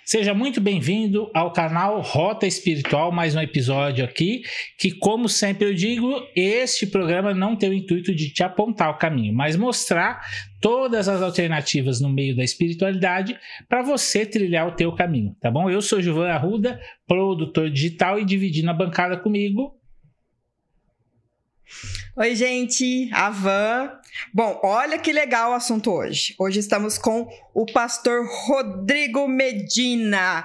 Seja muito bem-vindo ao canal Rota Espiritual, mais um episódio aqui, que como sempre eu digo, este programa não tem o intuito de te apontar o caminho, mas mostrar todas as alternativas no meio da espiritualidade para você trilhar o teu caminho, tá bom? Eu sou Gilvan Arruda, produtor digital, e dividindo a bancada comigo... Oi, gente, a Van. Bom, olha que legal o assunto hoje. Hoje estamos com o pastor Rodrigo Medina.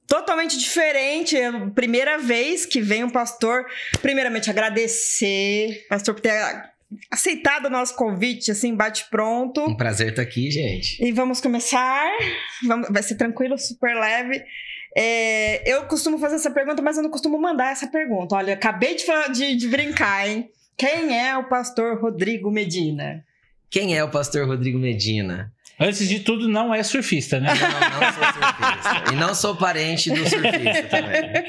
Totalmente diferente, é a primeira vez que vem um pastor. Primeiramente, agradecer, pastor, por ter aceitado o nosso convite, assim, bate pronto. Um prazer estar aqui, gente. E vamos começar. Vai ser tranquilo, super leve. Eu costumo fazer essa pergunta, mas eu não costumo mandar essa pergunta. Olha, acabei de brincar, hein? Quem é o pastor Rodrigo Medina? Quem é o pastor Rodrigo Medina? Antes de tudo, não é surfista, né? Não sou surfista. E não sou parente do surfista também.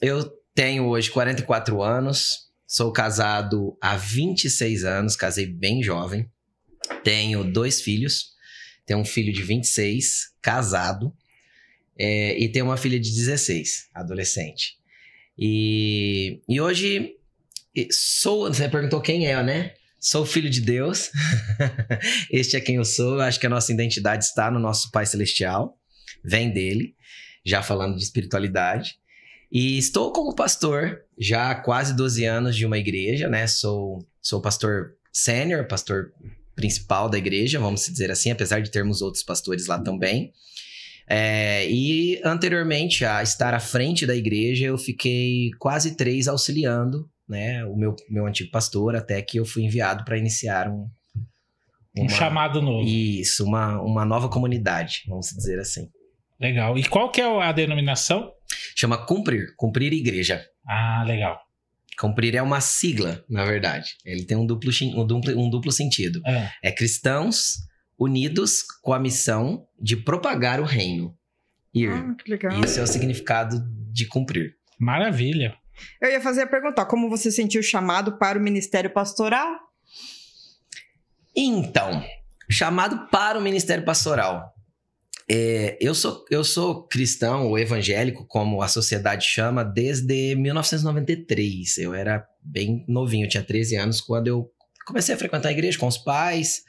Eu tenho hoje 44 anos, sou casado há 26 anos, casei bem jovem. Tenho 2 filhos, tenho um filho de 26, casado. E tem uma filha de 16, adolescente. E hoje você perguntou quem é, né? Sou filho de Deus. Este é quem eu sou. Acho que a nossa identidade está no nosso Pai Celestial. Vem dele, já falando de espiritualidade. E estou como pastor já há quase 12 anos de uma igreja, né? Sou pastor sênior, pastor principal da igreja, vamos dizer assim, apesar de termos outros pastores lá também. E anteriormente a estar à frente da igreja, eu fiquei quase 3 auxiliando, né, o meu antigo pastor, até que eu fui enviado para iniciar um chamado novo. Isso, uma nova comunidade, vamos dizer assim. Legal. E qual que é a denominação? Chama Cumprir Igreja. Ah, legal. Cumprir é uma sigla, na verdade. Ele tem um duplo sentido. É cristãos unidos com a missão de propagar o reino. Que legal. Isso é o significado de cumprir. Maravilha. Eu ia fazer a pergunta, como você sentiu o chamado para o ministério pastoral? Então, chamado para o ministério pastoral. Eu sou cristão ou evangélico, como a sociedade chama, desde 1993. Eu era bem novinho, eu tinha 13 anos quando eu comecei a frequentar a igreja com os pais.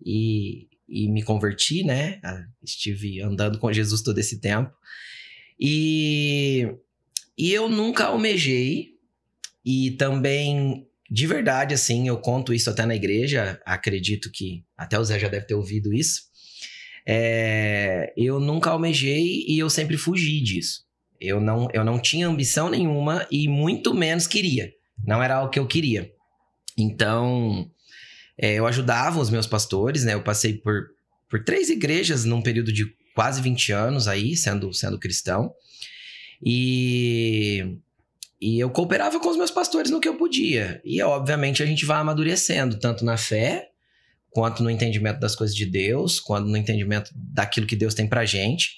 E me converti, né? Estive andando com Jesus todo esse tempo. E eu nunca almejei. E também, de verdade, assim, eu conto isso até na igreja. Acredito que até o Zé já deve ter ouvido isso. Eu nunca almejei e eu sempre fugi disso. Eu não tinha ambição nenhuma e muito menos queria. Não era algo que eu queria. Então... eu ajudava os meus pastores, né? Eu passei por 3 igrejas num período de quase 20 anos aí, sendo cristão. E eu cooperava com os meus pastores no que eu podia. E, obviamente, a gente vai amadurecendo, tanto na fé, quanto no entendimento das coisas de Deus, quanto no entendimento daquilo que Deus tem pra gente.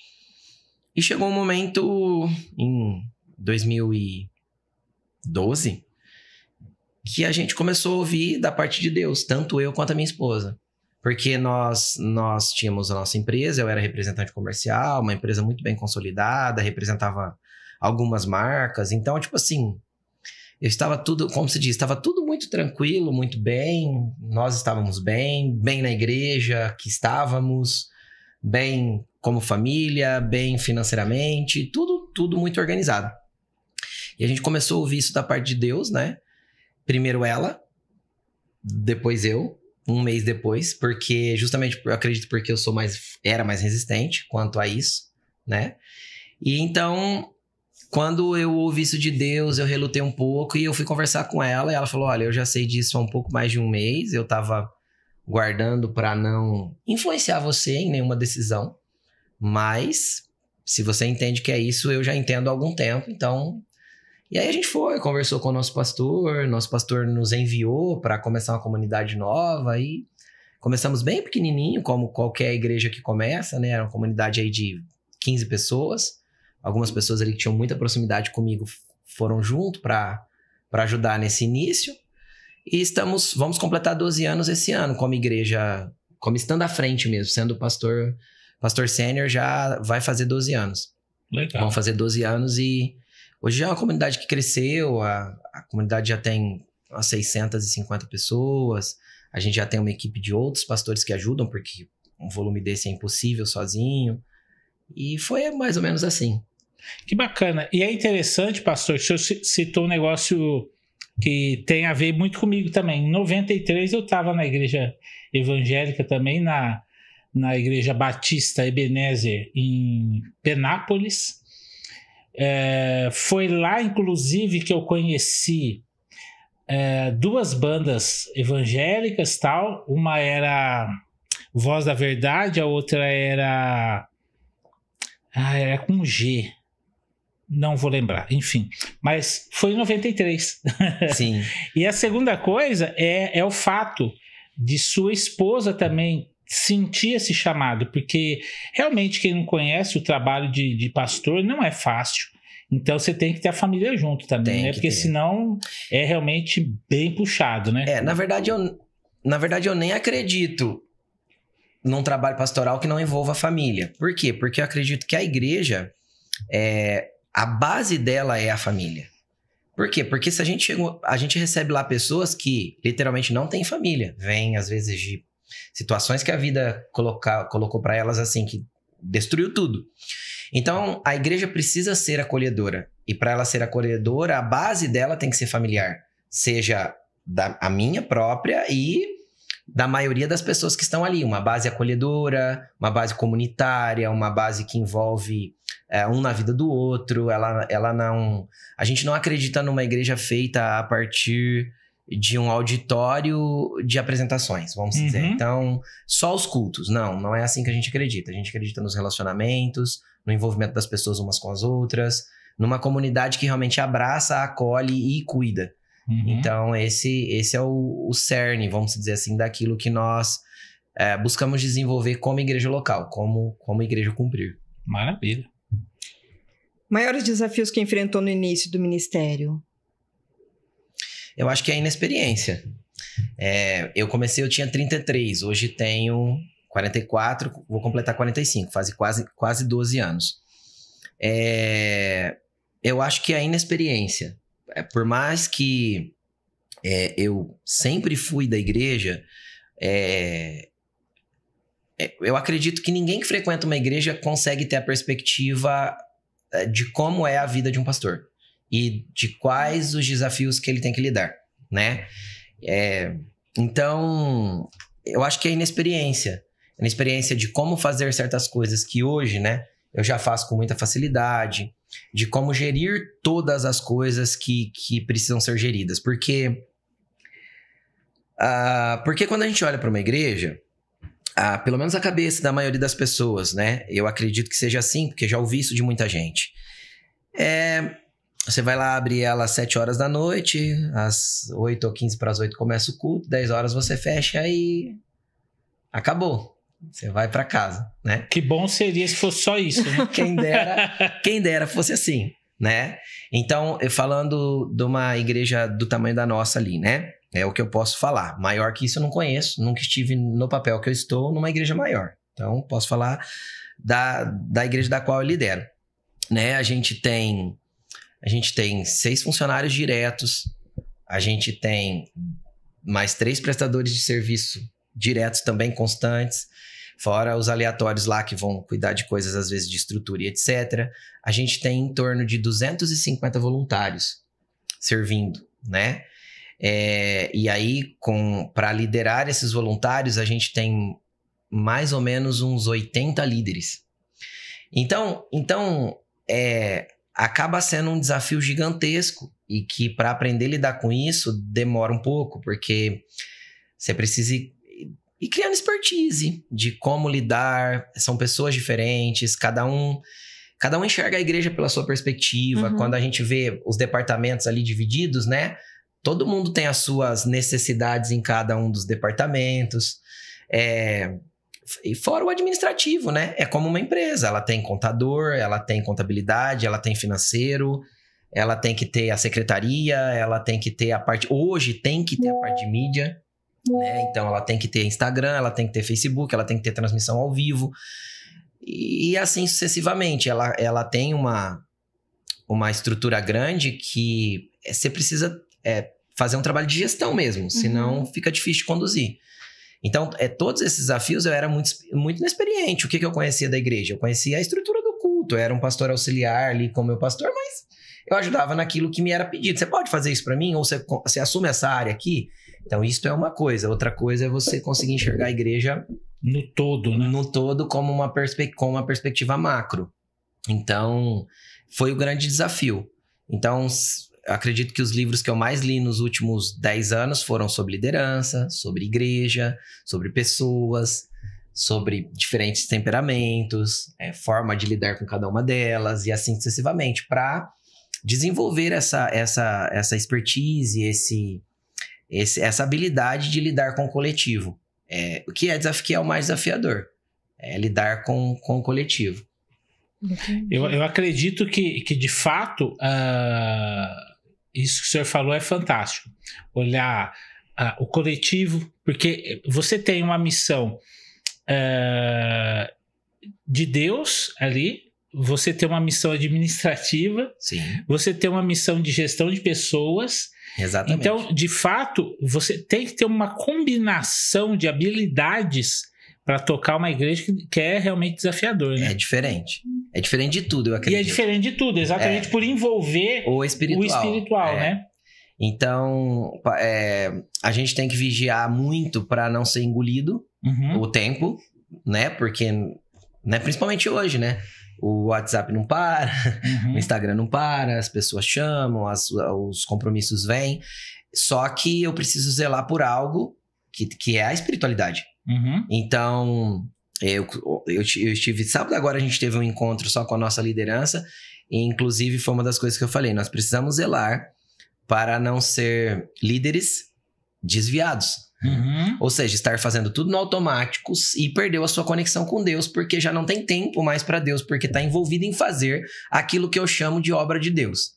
E chegou um momento, em 2012... que a gente começou a ouvir da parte de Deus, tanto eu quanto a minha esposa. Porque nós tínhamos a nossa empresa, eu era representante comercial, uma empresa muito bem consolidada, representava algumas marcas. Então, tipo assim, eu estava tudo, como se diz, estava tudo muito tranquilo, muito bem. Nós estávamos bem na igreja que estávamos, bem como família, bem financeiramente, tudo muito organizado. E a gente começou a ouvir isso da parte de Deus, né? Primeiro ela, depois eu, um mês depois, porque justamente eu acredito porque eu era mais resistente quanto a isso, né? E então, quando eu ouvi isso de Deus, eu relutei um pouco e eu fui conversar com ela e ela falou, olha, eu já sei disso há um pouco mais de um mês, eu tava guardando para não influenciar você em nenhuma decisão, mas se você entende que é isso, eu já entendo há algum tempo, então... E aí a gente conversou com o nosso pastor nos enviou para começar uma comunidade nova e começamos bem pequenininho, como qualquer igreja que começa, né? Era uma comunidade aí de 15 pessoas, algumas pessoas ali que tinham muita proximidade comigo foram junto para ajudar nesse início e vamos completar 12 anos esse ano como igreja, como estando à frente mesmo, sendo pastor pastor sênior já vai fazer 12 anos. Legal. Vão fazer 12 anos e hoje já é uma comunidade que cresceu, a comunidade já tem umas 650 pessoas, a gente já tem uma equipe de outros pastores que ajudam, porque um volume desse é impossível sozinho, e foi mais ou menos assim. Que bacana. E é interessante, pastor, o senhor citou um negócio que tem a ver muito comigo também. Em 93 eu estava na igreja evangélica também, na igreja Batista Ebenezer, em Penápolis. Foi lá, inclusive, que eu conheci duas bandas evangélicas, tal. Uma era Voz da Verdade, a outra era com G. Não vou lembrar, enfim. Mas foi em 93. Sim. E a segunda coisa é o fato de sua esposa também sentir esse chamado, porque realmente quem não conhece o trabalho de pastor não é fácil. Então você tem que ter a família junto também, né? Porque senão é realmente bem puxado, né? Na verdade eu nem acredito num trabalho pastoral que não envolva a família. Por quê? Porque eu acredito que a igreja, a base dela é a família. Por quê? Porque se a gente recebe lá pessoas que literalmente não têm família. Vêm, às vezes, de situações que a vida colocou para elas assim, que destruiu tudo. Então, a igreja precisa ser acolhedora. E para ela ser acolhedora, a base dela tem que ser familiar. Seja a minha própria e da maioria das pessoas que estão ali. Uma base acolhedora, uma base comunitária, uma base que envolve um na vida do outro. Ela não... A gente não acredita numa igreja feita a partir de um auditório de apresentações, vamos dizer. Então, só os cultos. Não é assim que a gente acredita. A gente acredita nos relacionamentos, no envolvimento das pessoas umas com as outras, numa comunidade que realmente abraça, acolhe e cuida. Então, esse é o cerne, vamos dizer assim, daquilo que nós buscamos desenvolver como igreja local, como igreja cumprir. Maravilha. Maiores desafios que enfrentou no início do ministério? Eu acho que é a inexperiência. Eu tinha 33, hoje tenho 44, vou completar 45, faz quase 12 anos. Eu acho que a inexperiência, por mais que eu sempre fui da igreja, eu acredito que ninguém que frequenta uma igreja consegue ter a perspectiva de como é a vida de um pastor e de quais os desafios que ele tem que lidar, né? Então, eu acho que é a inexperiência de como fazer certas coisas que hoje, né, eu já faço com muita facilidade, de como gerir todas as coisas que precisam ser geridas. Porque quando a gente olha para uma igreja, pelo menos a cabeça da maioria das pessoas, né, eu acredito que seja assim, porque já ouvi isso de muita gente. Você vai lá abrir ela às 7 horas da noite, às 8 ou 15 para as 8 começa o culto, 10 horas você fecha e acabou. Você vai para casa, né? Que bom seria se fosse só isso, né? Quem dera fosse assim, né? Então, falando de uma igreja do tamanho da nossa ali, né? É o que eu posso falar. Maior que isso eu não conheço, nunca estive no papel que eu estou numa igreja maior. Então, posso falar da igreja da qual eu lidero, né? A gente tem 6 funcionários diretos, a gente tem mais 3 prestadores de serviço diretos também constantes, fora os aleatórios lá que vão cuidar de coisas às vezes de estrutura e etc. A gente tem em torno de 250 voluntários servindo, né? E aí, para liderar esses voluntários, a gente tem mais ou menos uns 80 líderes. Então acaba sendo um desafio gigantesco e que para aprender a lidar com isso demora um pouco, porque você precisa ir criando expertise de como lidar. São pessoas diferentes, cada um enxerga a igreja pela sua perspectiva. Quando a gente vê os departamentos ali divididos, né? Todo mundo tem as suas necessidades em cada um dos departamentos. E fora o administrativo, né? É como uma empresa. Ela tem contador, ela tem contabilidade, ela tem financeiro, ela tem que ter a secretaria, ela tem que ter a parte... Hoje tem que ter a parte de mídia, né? Então, ela tem que ter Instagram, ela tem que ter Facebook, ela tem que ter transmissão ao vivo. E assim sucessivamente. Ela tem uma estrutura grande que você precisa fazer um trabalho de gestão mesmo, senão fica difícil de conduzir. Então, todos esses desafios eu era muito, muito inexperiente. O que eu conhecia da igreja? Eu conhecia a estrutura do culto, eu era um pastor auxiliar ali com o meu pastor, mas eu ajudava naquilo que me era pedido. Você pode fazer isso para mim? Ou você assume essa área aqui? Então, isso é uma coisa. Outra coisa é você conseguir enxergar a igreja no todo, né? No todo, como uma perspectiva macro. Então, foi o grande desafio. Então, acredito que os livros que eu mais li nos últimos 10 anos foram sobre liderança, sobre igreja, sobre pessoas, sobre diferentes temperamentos, forma de lidar com cada uma delas e assim sucessivamente, para desenvolver essa expertise, essa habilidade de lidar com o coletivo. O que é o mais desafiador, lidar com o coletivo. Eu acredito que de fato, isso que o senhor falou é fantástico. Olhar o coletivo, porque você tem uma missão de Deus ali, você tem uma missão administrativa, sim, você tem uma missão de gestão de pessoas. Exatamente. Então, de fato, você tem que ter uma combinação de habilidades para tocar uma igreja que é realmente desafiador, né? É diferente. É diferente de tudo, eu acredito. E é diferente de tudo, exatamente por envolver o espiritual, né? Então, a gente tem que vigiar muito para não ser engolido o tempo, né? Porque, né, principalmente hoje, né? O WhatsApp não para, o Instagram não para, as pessoas chamam, os compromissos vêm. Só que eu preciso zelar por algo que é a espiritualidade. Então, eu estive... Sábado agora a gente teve um encontro só com a nossa liderança. E inclusive foi uma das coisas que eu falei. Nós precisamos zelar para não ser líderes desviados. Ou seja, estar fazendo tudo no automático e perdeu a sua conexão com Deus, porque já não tem tempo mais para Deus, porque está envolvido em fazer aquilo que eu chamo de obra de Deus.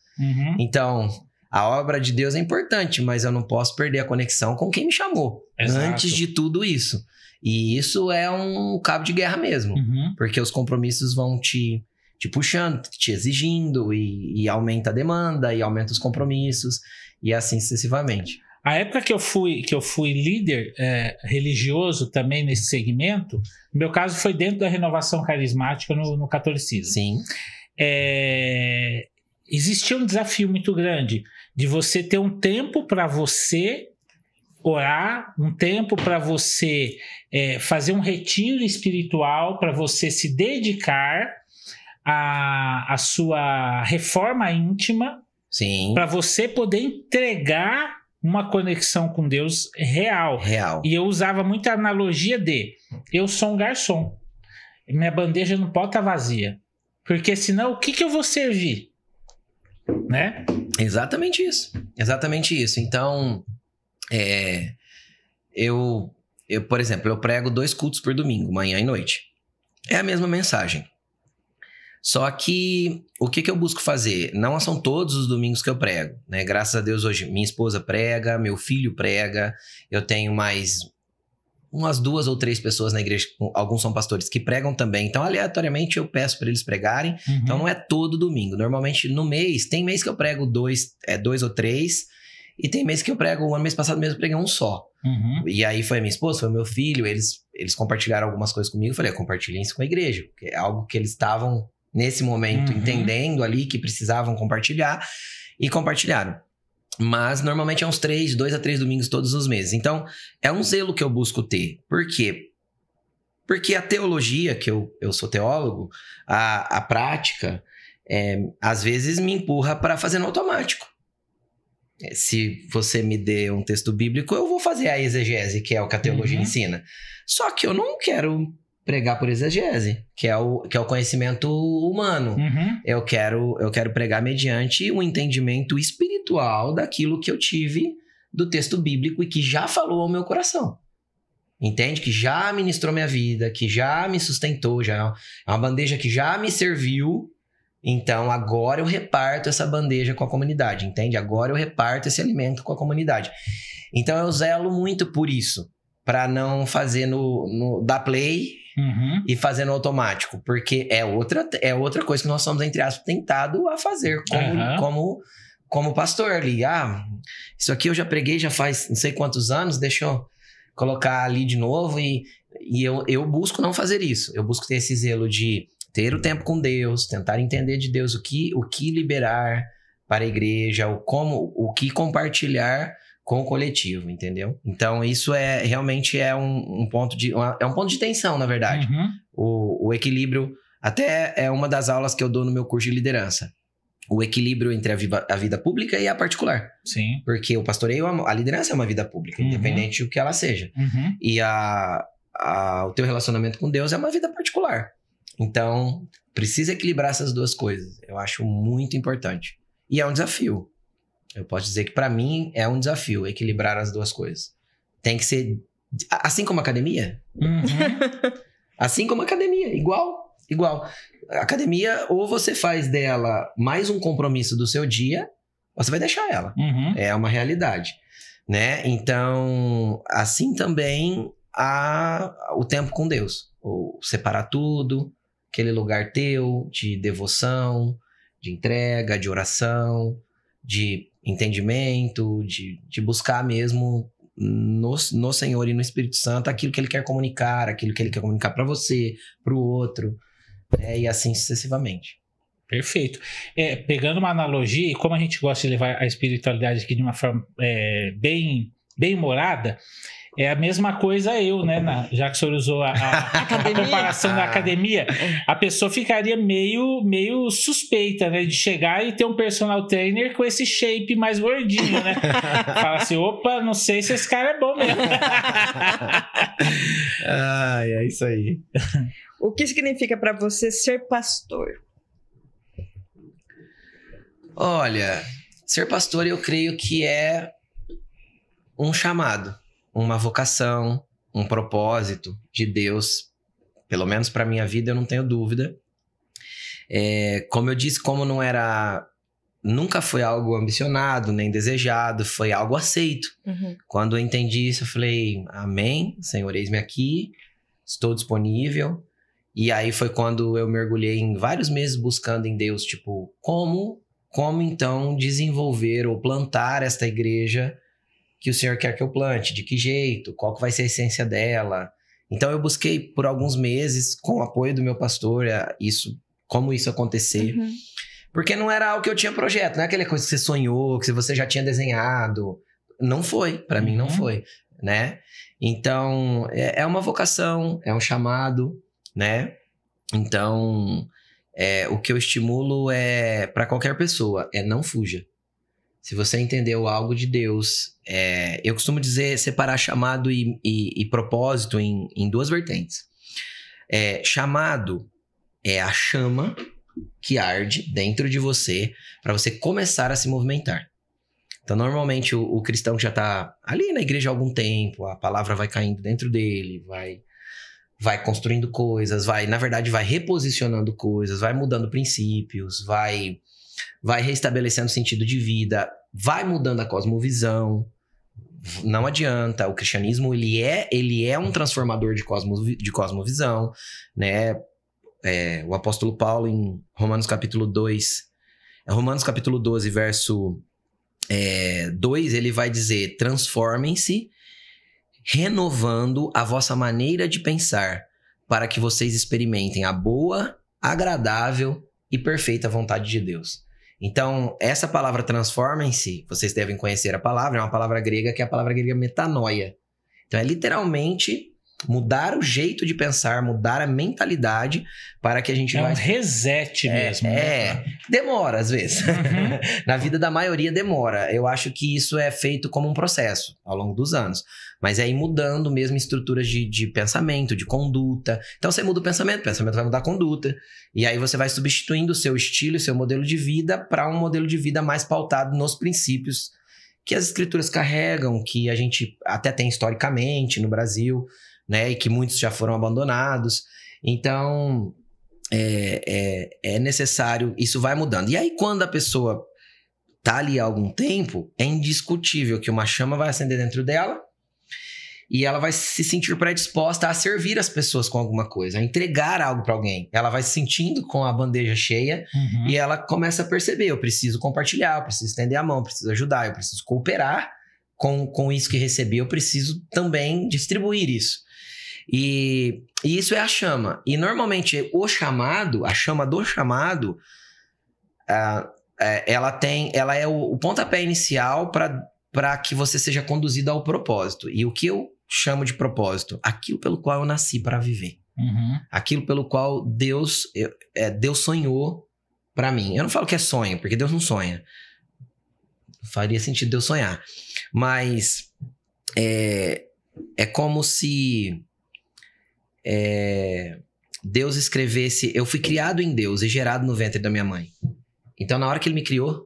Então, a obra de Deus é importante, mas eu não posso perder a conexão com quem me chamou. Exato. Antes de tudo isso. E isso é um cabo de guerra mesmo, porque os compromissos vão te puxando, te exigindo, e aumenta a demanda, e aumenta os compromissos, e assim sucessivamente. A época que eu fui líder religioso também nesse segmento, no meu caso foi dentro da renovação carismática no catolicismo. Sim. Existia um desafio muito grande de você ter um tempo para você orar, um tempo para você fazer um retiro espiritual, para você se dedicar à sua reforma íntima, para você poder entregar uma conexão com Deus real. E eu usava muita analogia de: eu sou um garçom, minha bandeja não pode estar vazia, porque senão o que eu vou servir? Né? Exatamente isso. Então, eu, por exemplo, eu prego 2 cultos por domingo, manhã e noite. É a mesma mensagem. Só que o que eu busco fazer? Não são todos os domingos que eu prego, né? Graças a Deus hoje minha esposa prega, meu filho prega, eu tenho mais umas 2 ou 3 pessoas na igreja, alguns são pastores que pregam também, então aleatoriamente eu peço para eles pregarem, então não é todo domingo. Normalmente no mês, tem mês que eu prego 2 ou 3, e tem mês que eu prego, ano mês passado mesmo eu preguei um só. E aí foi a minha esposa, foi o meu filho, eles compartilharam algumas coisas comigo, eu falei, compartilhem isso com a igreja, porque é algo que eles estavam nesse momento entendendo ali que precisavam compartilhar, e compartilharam. Mas normalmente é uns 2 a 3 domingos todos os meses. Então, é um zelo que eu busco ter. Por quê? Porque a teologia, que eu sou teólogo, a prática, às vezes me empurra para fazer no automático. Se você me der um texto bíblico, eu vou fazer a exegese, que é o que a teologia ensina. Só que eu não quero pregar por exegese, que é o conhecimento humano. Eu quero pregar mediante um entendimento espiritual daquilo que eu tive do texto bíblico e que já falou ao meu coração. Entende? Que já ministrou minha vida, que já me sustentou, já é uma bandeja que já me serviu. Então, agora eu reparto essa bandeja com a comunidade, entende? Agora eu reparto esse alimento com a comunidade. Então, eu zelo muito por isso, para não fazer dar play e fazendo automático, porque é outra coisa que nós somos, entre aspas, tentado a fazer como pastor ali. Isso aqui eu já preguei já faz não sei quantos anos, deixa eu colocar ali de novo, e eu busco não fazer isso. Eu busco ter esse zelo de ter o tempo com Deus, tentar entender de Deus o que liberar para a igreja, o que compartilhar com o coletivo, entendeu? Então, isso realmente é um ponto de tensão, na verdade. O equilíbrio, até é uma das aulas que eu dou no meu curso de liderança. O equilíbrio entre a vida pública e a particular. Sim. Porque o pastoreio, a liderança é uma vida pública, independente do que ela seja. E o teu relacionamento com Deus é uma vida particular. Então, precisa equilibrar essas duas coisas. Eu acho muito importante. E é um desafio. Eu posso dizer que para mim é um desafio equilibrar as duas coisas. Tem que ser assim como academia. Assim como academia, igual. Academia, ou você faz dela mais um compromisso do seu dia, ou você vai deixar ela. É uma realidade, né? Então, assim também o tempo com Deus. Ou separar tudo, aquele lugar teu de devoção, de entrega, de oração, de entendimento, de buscar mesmo no Senhor e no Espírito Santo aquilo que Ele quer comunicar, aquilo que Ele quer comunicar para você, para o outro, e assim sucessivamente. Perfeito. Pegando uma analogia, e como a gente gosta de levar a espiritualidade aqui de uma forma bem humorada, é a mesma coisa né? Já que o senhor usou a comparação da academia, a pessoa ficaria meio suspeita, né? De chegar e ter um personal trainer com esse shape mais gordinho, né? Fala assim, opa, não sei se esse cara é bom mesmo. É isso aí. O que significa para você ser pastor? Olha, ser pastor eu creio que é um chamado, uma vocação, um propósito de Deus. Pelo menos para minha vida eu não tenho dúvida. Como eu disse, como nunca foi algo ambicionado, nem desejado, foi algo aceito. Quando eu entendi isso, eu falei, amém, Senhor, eis-me aqui, estou disponível. E aí foi quando eu mergulhei em vários meses buscando em Deus, tipo, como então desenvolver ou plantar esta igreja que o Senhor quer que eu plante, de que jeito, qual que vai ser a essência dela. Então eu busquei por alguns meses, com o apoio do meu pastor, como isso acontecer. Porque não era algo que eu tinha projeto, não é aquela coisa que você sonhou, que você já tinha desenhado. Não foi, para mim não foi, né? Então, é uma vocação, é um chamado, né? Então, o que eu estimulo para qualquer pessoa, não fuja. Se você entendeu algo de Deus, eu costumo dizer, separar chamado e propósito em duas vertentes. Chamado é a chama que arde dentro de você para você começar a se movimentar. Então, normalmente, o cristão que já está ali na igreja há algum tempo, a palavra vai caindo dentro dele, vai construindo coisas, na verdade, vai reposicionando coisas, vai mudando princípios, vai restabelecendo sentido de vida, vai mudando a cosmovisão. Não adianta, o cristianismo ele é um transformador de cosmovisão, né? O apóstolo Paulo em Romanos capítulo 12, verso 2, ele vai dizer, transformem-se, renovando a vossa maneira de pensar, para que vocês experimentem a boa, agradável e perfeita vontade de Deus. Então, essa palavra transformem-se, vocês devem conhecer a palavra, é uma palavra grega que é a palavra grega metanoia. Então, é literalmente mudar o jeito de pensar, mudar a mentalidade para que a gente um reset mesmo. Demora às vezes. Na vida da maioria demora. Eu acho que isso é feito como um processo ao longo dos anos. Mas é ir mudando mesmo estruturas de pensamento, de conduta. Então você muda o pensamento vai mudar a conduta. E aí você vai substituindo o seu estilo, o seu modelo de vida para um modelo de vida mais pautado nos princípios que as escrituras carregam, que a gente até tem historicamente no Brasil, né? E que muitos já foram abandonados. Então, é necessário, isso vai mudando. E aí, quando a pessoa tá ali há algum tempo, é indiscutível que uma chama vai acender dentro dela E ela vai se sentir predisposta a servir as pessoas com alguma coisa, a entregar algo para alguém. Ela vai se sentindo com a bandeja cheia e ela começa a perceber, eu preciso compartilhar, eu preciso estender a mão, eu preciso ajudar, eu preciso cooperar com isso que recebi, eu preciso também distribuir isso. E isso é a chama. E normalmente a chama do chamado, ela é o pontapé inicial para que você seja conduzido ao propósito. E o que eu chamo de propósito? Aquilo pelo qual eu nasci para viver. Aquilo pelo qual Deus sonhou para mim. Eu não falo que é sonho, porque Deus não sonha. Faria sentido Deus sonhar. Mas é como se Deus escrevesse... Eu fui criado em Deus e gerado no ventre da minha mãe. Então, na hora que ele me criou,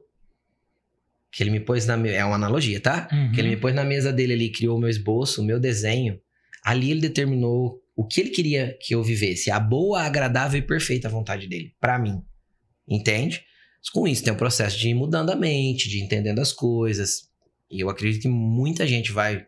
que ele me pôs é uma analogia, tá? Que ele me pôs na mesa dele ali, criou o meu esboço, o meu desenho. Ali ele determinou o que ele queria que eu vivesse. A boa, agradável e perfeita vontade dele. Pra mim. Entende? Com isso tem um processo de ir mudando a mente, de ir entendendo as coisas. E eu acredito que muita gente vai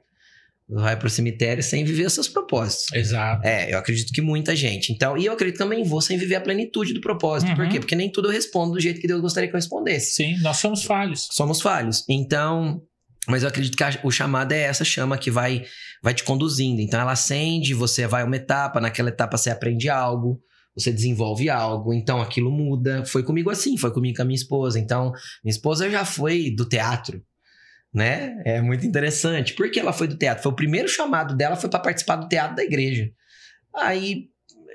pro cemitério sem viver os seus propósitos. Exato. Eu acredito que muita gente. Então, e eu acredito que também vou sem viver a plenitude do propósito. Por quê? Porque nem tudo eu respondo do jeito que Deus gostaria que eu respondesse. Sim, nós somos falhos. Somos falhos. Então, mas eu acredito que o chamado é essa chama que vai te conduzindo. Então, ela acende, você vai uma etapa, naquela etapa você aprende algo, você desenvolve algo, então aquilo muda. Foi comigo assim, foi comigo com a minha esposa. Então, minha esposa já foi do teatro, né? É muito interessante. Por que ela foi do teatro? Foi o primeiro chamado dela, foi para participar do teatro da igreja. Aí,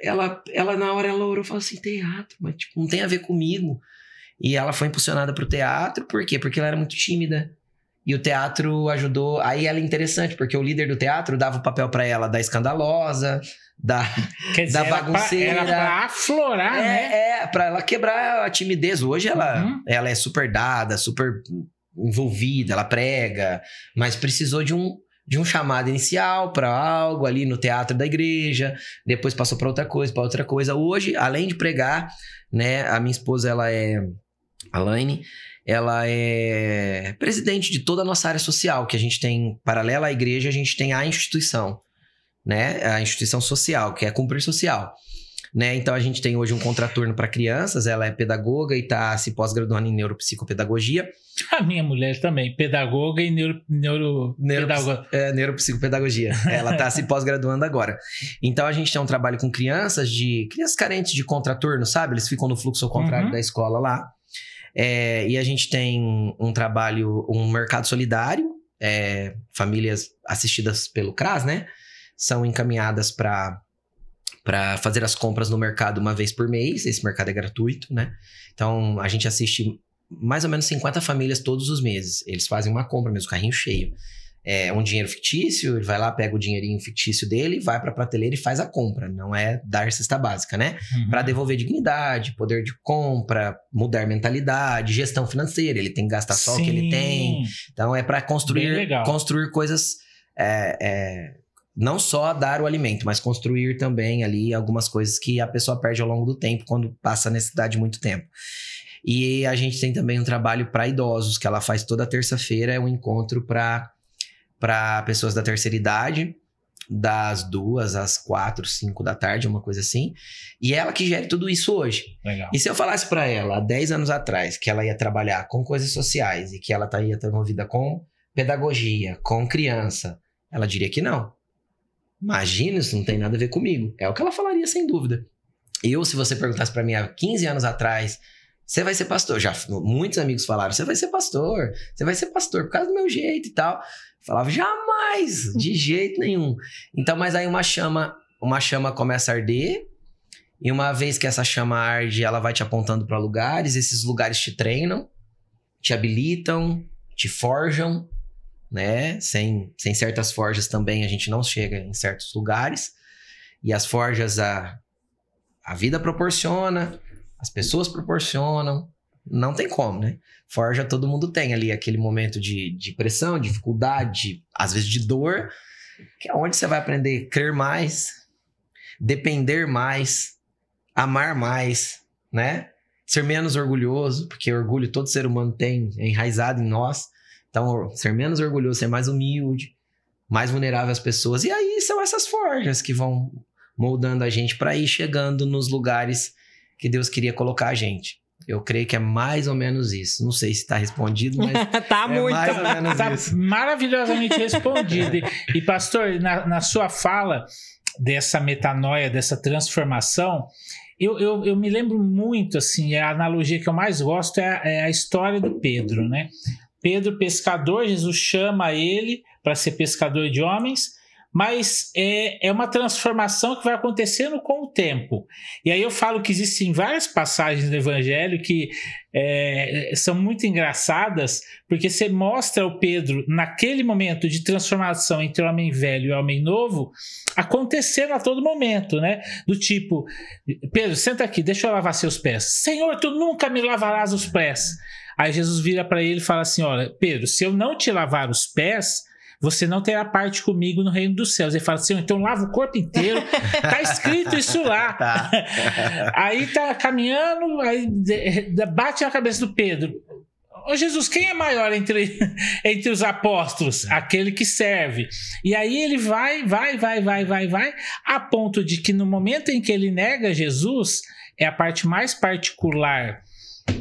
ela na hora, ela orou e falou assim, teatro, mas tipo, não tem a ver comigo. E ela foi impulsionada pro teatro, por quê? Porque ela era muito tímida. E o teatro ajudou... Aí ela é interessante, porque o líder do teatro dava o papel para ela da escandalosa, da bagunceira. Era pra aflorar, né? Pra ela quebrar a timidez. Hoje ela é super dada, super envolvida, ela prega, mas precisou de um chamado inicial para algo ali no teatro da igreja, depois passou para outra coisa. Hoje, além de pregar, né, a minha esposa, a Laine, ela é presidente de toda a nossa área social, que a gente tem, paralela à igreja, a gente tem a instituição, né, a instituição social, que é Cumprir Social. Né? Então, a gente tem hoje um contraturno para crianças, ela é pedagoga e está se pós-graduando em neuropsicopedagogia. A minha mulher também, pedagoga e neuropsicopedagogia. Ela está se pós-graduando agora. Então, a gente tem um trabalho com crianças carentes de contraturno, sabe? Eles ficam no fluxo ao contrário da escola lá. E a gente tem um trabalho, um mercado solidário, famílias assistidas pelo CRAS, né? São encaminhadas para fazer as compras no mercado uma vez por mês. Esse mercado é gratuito, né? Então, a gente assiste mais ou menos 50 famílias todos os meses. Eles fazem uma compra mesmo, carrinho cheio. É um dinheiro fictício, ele vai lá, pega o dinheirinho fictício dele, vai para a prateleira e faz a compra. Não é dar cesta básica, né? Para devolver dignidade, poder de compra, mudar mentalidade, gestão financeira. Ele tem que gastar só o que ele tem. Então, é para construir coisas... não só dar o alimento, mas construir também ali algumas coisas que a pessoa perde ao longo do tempo, quando passa a necessidade de muito tempo. E a gente tem também um trabalho para idosos, que ela faz toda terça-feira, é um encontro para pessoas da terceira idade, das 2 às 4, 5 da tarde, uma coisa assim. E ela que gere tudo isso hoje. Legal. E se eu falasse para ela, há 10 anos atrás, que ela ia trabalhar com coisas sociais e que ela ia estar envolvida com pedagogia, com criança, ela diria que não. Imagina, isso não tem nada a ver comigo. É o que ela falaria, sem dúvida. Se você perguntasse pra mim há 15 anos atrás, você vai ser pastor? Já muitos amigos falaram, você vai ser pastor por causa do meu jeito e tal. Eu falava, jamais, de jeito nenhum. Então, mas aí uma chama começa a arder, e uma vez que essa chama arde, ela vai te apontando para lugares, esses lugares te treinam, te habilitam, te forjam, né? Sem certas forjas também a gente não chega em certos lugares. E as forjas a vida proporciona, as pessoas proporcionam, não tem como, né? Forja todo mundo tem ali aquele momento de pressão, dificuldade, às vezes de dor, que é onde você vai aprender a crer mais, depender mais, amar mais, né? Ser menos orgulhoso, porque orgulho todo ser humano tem, é enraizado em nós. Então, ser menos orgulhoso, ser mais humilde, mais vulnerável às pessoas. E aí são essas forjas que vão moldando a gente para ir chegando nos lugares que Deus queria colocar a gente. Eu creio que é mais ou menos isso. Não sei se está respondido, mas Tá muito. mais ou menos Tá isso. maravilhosamente respondido. E pastor, na sua fala dessa metanoia, dessa transformação, eu me lembro muito, assim, a analogia que eu mais gosto é a história do Pedro, né? Pedro, pescador, Jesus chama ele para ser pescador de homens, mas é uma transformação que vai acontecendo com o tempo. E aí eu falo que existem várias passagens do Evangelho que são muito engraçadas, porque você mostra o Pedro, naquele momento de transformação entre o homem velho e o homem novo, acontecendo a todo momento, né? Do tipo, Pedro, senta aqui, deixa eu lavar seus pés. Senhor, tu nunca me lavarás os pés. Aí Jesus vira para ele e fala assim, olha, Pedro, se eu não te lavar os pés, você não terá parte comigo no reino dos céus. Ele fala assim, então lava o corpo inteiro. Tá escrito isso lá. Tá. Aí tá caminhando, aí bate na cabeça do Pedro. Ô Jesus, quem é maior entre os apóstolos? Aquele que serve. E aí ele vai, a ponto de que no momento em que ele nega Jesus, é a parte mais particular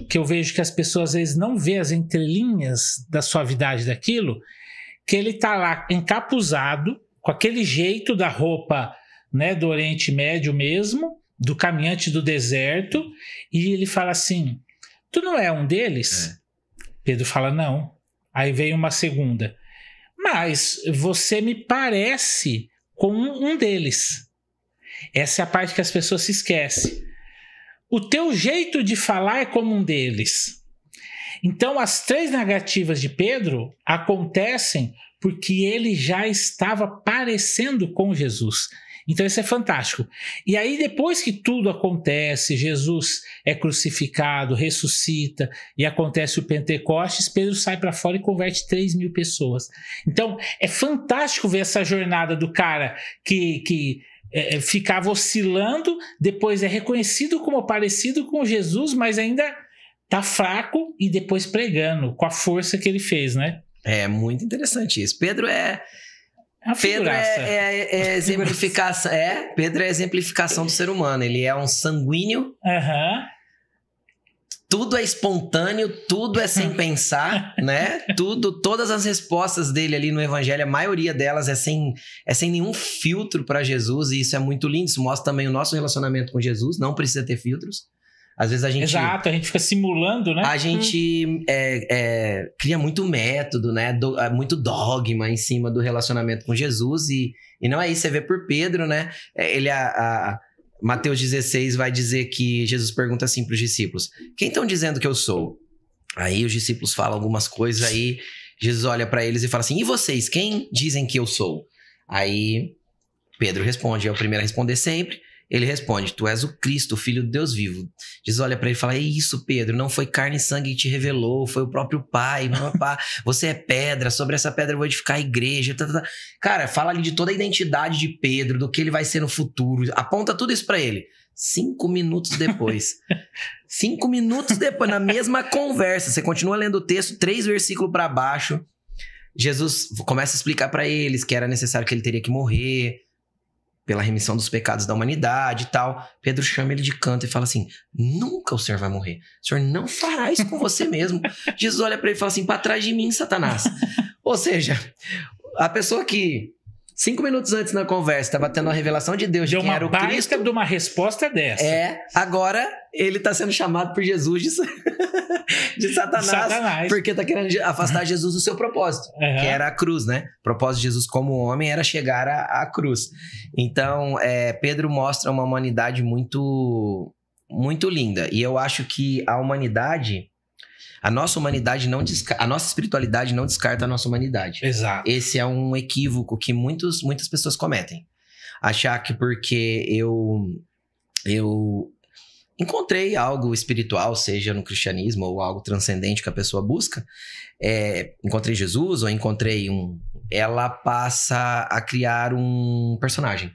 que eu vejo que as pessoas às vezes não vê as entrelinhas da suavidade daquilo, que ele tá lá encapuzado, com aquele jeito da roupa, né, do Oriente Médio mesmo, do caminhante do deserto, e ele fala assim, tu não é um deles? Pedro fala, não. Aí vem uma segunda, mas você me parece com um deles. Essa é a parte que as pessoas se esquecem. O teu jeito de falar é como um deles. Então, as 3 negativas de Pedro acontecem porque ele já estava parecendo com Jesus. Então, isso é fantástico. E aí, depois que tudo acontece, Jesus é crucificado, ressuscita e acontece o Pentecostes, Pedro sai para fora e converte 3.000 pessoas. Então, é fantástico ver essa jornada do cara que ficava oscilando, depois é reconhecido como parecido com Jesus, mas ainda tá fraco e depois pregando com a força que ele fez, né? É muito interessante isso. Pedro é exemplificação. Pedro é a exemplificação do ser humano. Ele é um sanguíneo. Uhum. Tudo é espontâneo, tudo é sem pensar, né? Todas as respostas dele ali no Evangelho, a maioria delas é sem nenhum filtro para Jesus, e isso é muito lindo. Isso mostra também o nosso relacionamento com Jesus, não precisa ter filtros. Às vezes a gente... Exato, a gente fica simulando, né? A gente cria muito método, né? Muito dogma em cima do relacionamento com Jesus, e não é isso. Você vê por Pedro, né? Mateus 16 vai dizer que Jesus pergunta assim para os discípulos, quem estão dizendo que eu sou? Aí os discípulos falam algumas coisas, aí Jesus olha para eles e fala assim, e vocês, quem dizem que eu sou? Aí Pedro responde, é o primeiro a responder sempre. Ele responde, tu és o Cristo, o Filho de Deus vivo. Jesus olha para ele e fala, é isso, Pedro, não foi carne e sangue que te revelou, foi o próprio Pai. Você é pedra, sobre essa pedra eu vou edificar a igreja. Cara, fala ali de toda a identidade de Pedro, do que ele vai ser no futuro. Aponta tudo isso para ele. 5 minutos depois. 5 minutos depois, na mesma conversa, você continua lendo o texto, 3 versículos para baixo, Jesus começa a explicar para eles que era necessário, que ele teria que morrer pela remissão dos pecados da humanidade e tal. Pedro chama ele de canto e fala assim, nunca o Senhor vai morrer. O Senhor não fará isso com você mesmo. Jesus olha para ele e fala assim, para trás de mim, Satanás. Ou seja, a pessoa que 5 minutos antes na conversa estava tendo a revelação de Deus, de quem era o Cristo. De uma resposta dessa. Agora ele está sendo chamado por Jesus de Satanás, porque está querendo afastar Jesus do seu propósito, que era a cruz, né? O propósito de Jesus como homem era chegar à cruz. Então, Pedro mostra uma humanidade muito, muito linda. E eu acho que a nossa humanidade não a nossa espiritualidade não descarta a nossa humanidade. Exato. Esse é um equívoco que muitas pessoas cometem. Achar que porque eu encontrei algo espiritual, seja no cristianismo ou algo transcendente que a pessoa busca, encontrei Jesus ou encontrei ela passa a criar um personagem.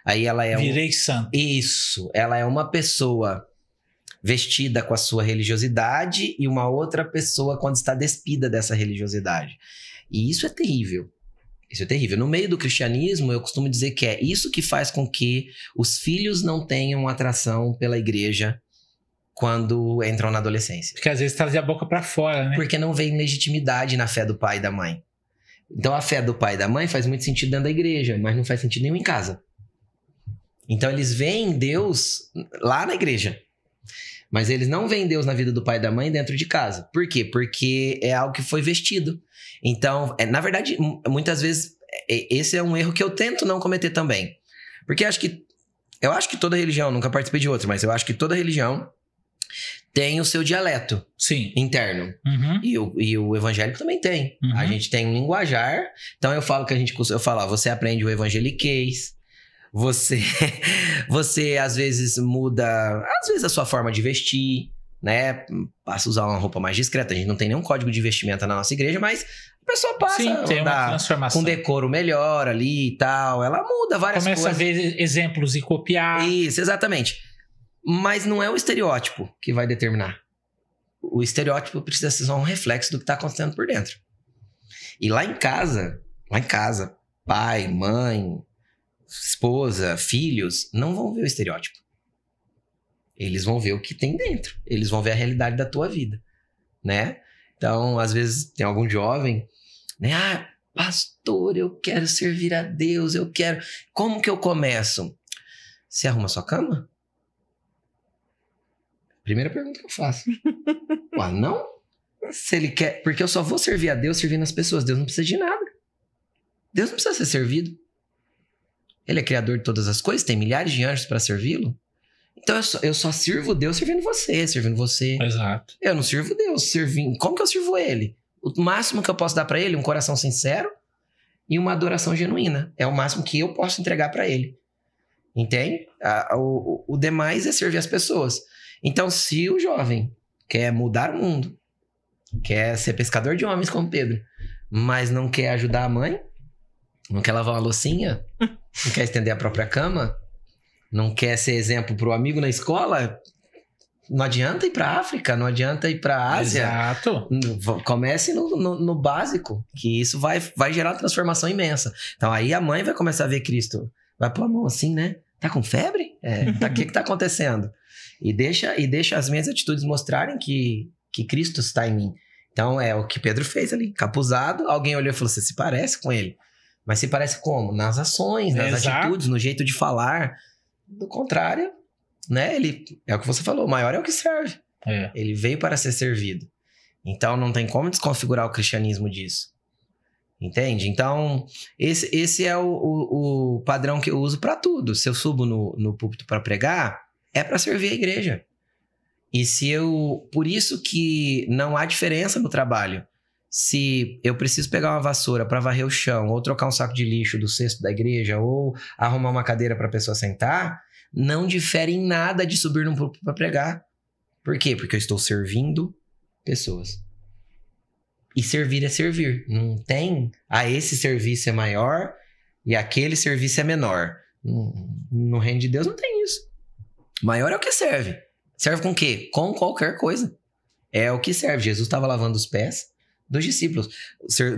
Aí ela é Virei santo. Isso. Ela é uma pessoa vestida com a sua religiosidade e uma outra pessoa quando está despida dessa religiosidade. E isso é terrível. Isso é terrível. No meio do cristianismo, eu costumo dizer que é isso que faz com que os filhos não tenham atração pela igreja quando entram na adolescência. Porque às vezes trazia a boca pra fora, né? Porque não vem legitimidade na fé do pai e da mãe. Então a fé do pai e da mãe faz muito sentido dentro da igreja, mas não faz sentido nenhum em casa. Então eles veem Deus lá na igreja. Mas eles não veem Deus na vida do pai e da mãe dentro de casa. Por quê? Porque é algo que foi vestido. Então, na verdade, muitas vezes, esse é um erro que eu tento não cometer também. Porque eu acho que toda religião, nunca participei de outra, mas eu acho que toda religião tem o seu dialeto interno. Uhum. E o evangélico também tem. Uhum. A gente tem um linguajar. Então eu falo que eu falo, você aprende o evangeliquez. Você às vezes muda, às vezes a sua forma de vestir, né? Passa a usar uma roupa mais discreta. A gente não tem nenhum código de vestimenta na nossa igreja, mas a pessoa passa tem uma a transformação. com decoro melhor ali e tal. Ela muda várias coisas. Começa a ver exemplos e copiar. Isso, exatamente. Mas não é o estereótipo que vai determinar. O estereótipo precisa ser só um reflexo do que está acontecendo por dentro. E lá em casa, pai, mãe, esposa, filhos, não vão ver o estereótipo. Eles vão ver o que tem dentro. Eles vão ver a realidade da tua vida, né? Então, às vezes, tem algum jovem, né? Ah, pastor, eu quero servir a Deus, eu quero... Como que eu começo? Você arruma sua cama? Primeira pergunta que eu faço. Ué, não? Se ele quer... Porque eu só vou servir a Deus servindo as pessoas. Deus não precisa de nada. Deus não precisa ser servido. Ele é criador de todas as coisas, tem milhares de anjos para servi-lo. Então eu só sirvo Deus servindo você. Exato. Eu não sirvo Deus servindo. Como que eu sirvo ele? O máximo que eu posso dar para ele é um coração sincero e uma adoração genuína. É o máximo que eu posso entregar para ele. Entende? O demais é servir as pessoas. Então, se o jovem quer mudar o mundo, quer ser pescador de homens como Pedro, mas não quer ajudar a mãe, não quer lavar uma loucinha, não quer estender a própria cama, não quer ser exemplo para o amigo na escola, não adianta ir para a África, não adianta ir para a Ásia. Exato. Comece no básico, que isso vai gerar uma transformação imensa. Então aí a mãe vai começar a ver Cristo. Vai pôr a mão assim, né? Tá com febre? O que tá acontecendo? E deixa as minhas atitudes mostrarem que Cristo está em mim. Então é o que Pedro fez ali, capuzado. Alguém olhou e falou, você se parece com ele. Mas se parece como? Nas ações, nas atitudes, no jeito de falar. Do contrário, né? É o que você falou, o maior é o que serve. Ele veio para ser servido. Então não tem como desconfigurar o cristianismo disso. Entende? Então, esse é o padrão que eu uso para tudo. Se eu subo no púlpito para pregar, é para servir a igreja. E por isso que não há diferença no trabalho. Se eu preciso pegar uma vassoura para varrer o chão, ou trocar um saco de lixo do cesto da igreja, ou arrumar uma cadeira para a pessoa sentar, não difere em nada de subir num púlpito para pregar. Por quê? Porque eu estou servindo pessoas. E servir é servir. Não tem, esse serviço é maior e aquele serviço é menor. No reino de Deus não tem isso. Maior é o que serve. Serve com o quê? Com qualquer coisa. É o que serve. Jesus estava lavando os pés dos discípulos.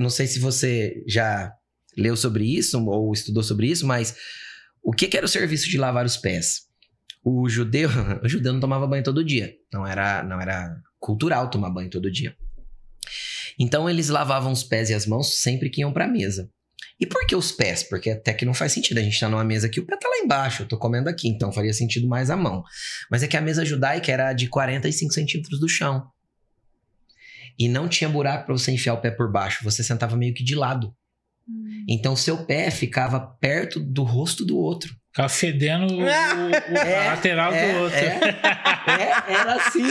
Não sei se você já leu sobre isso ou estudou sobre isso, mas o que era o serviço de lavar os pés? O judeu não tomava banho todo dia. Não era cultural tomar banho todo dia. Então eles lavavam os pés e as mãos sempre que iam para a mesa. E por que os pés? Porque até que não faz sentido. A gente tá numa mesa aqui, o pé tá lá embaixo, eu tô comendo aqui, então faria sentido mais a mão. Mas é que a mesa judaica era de 45 centímetros do chão. E não tinha buraco para você enfiar o pé por baixo, você sentava meio que de lado. Então seu pé ficava perto do rosto do outro. Ficava fedendo a lateral do outro. Era assim.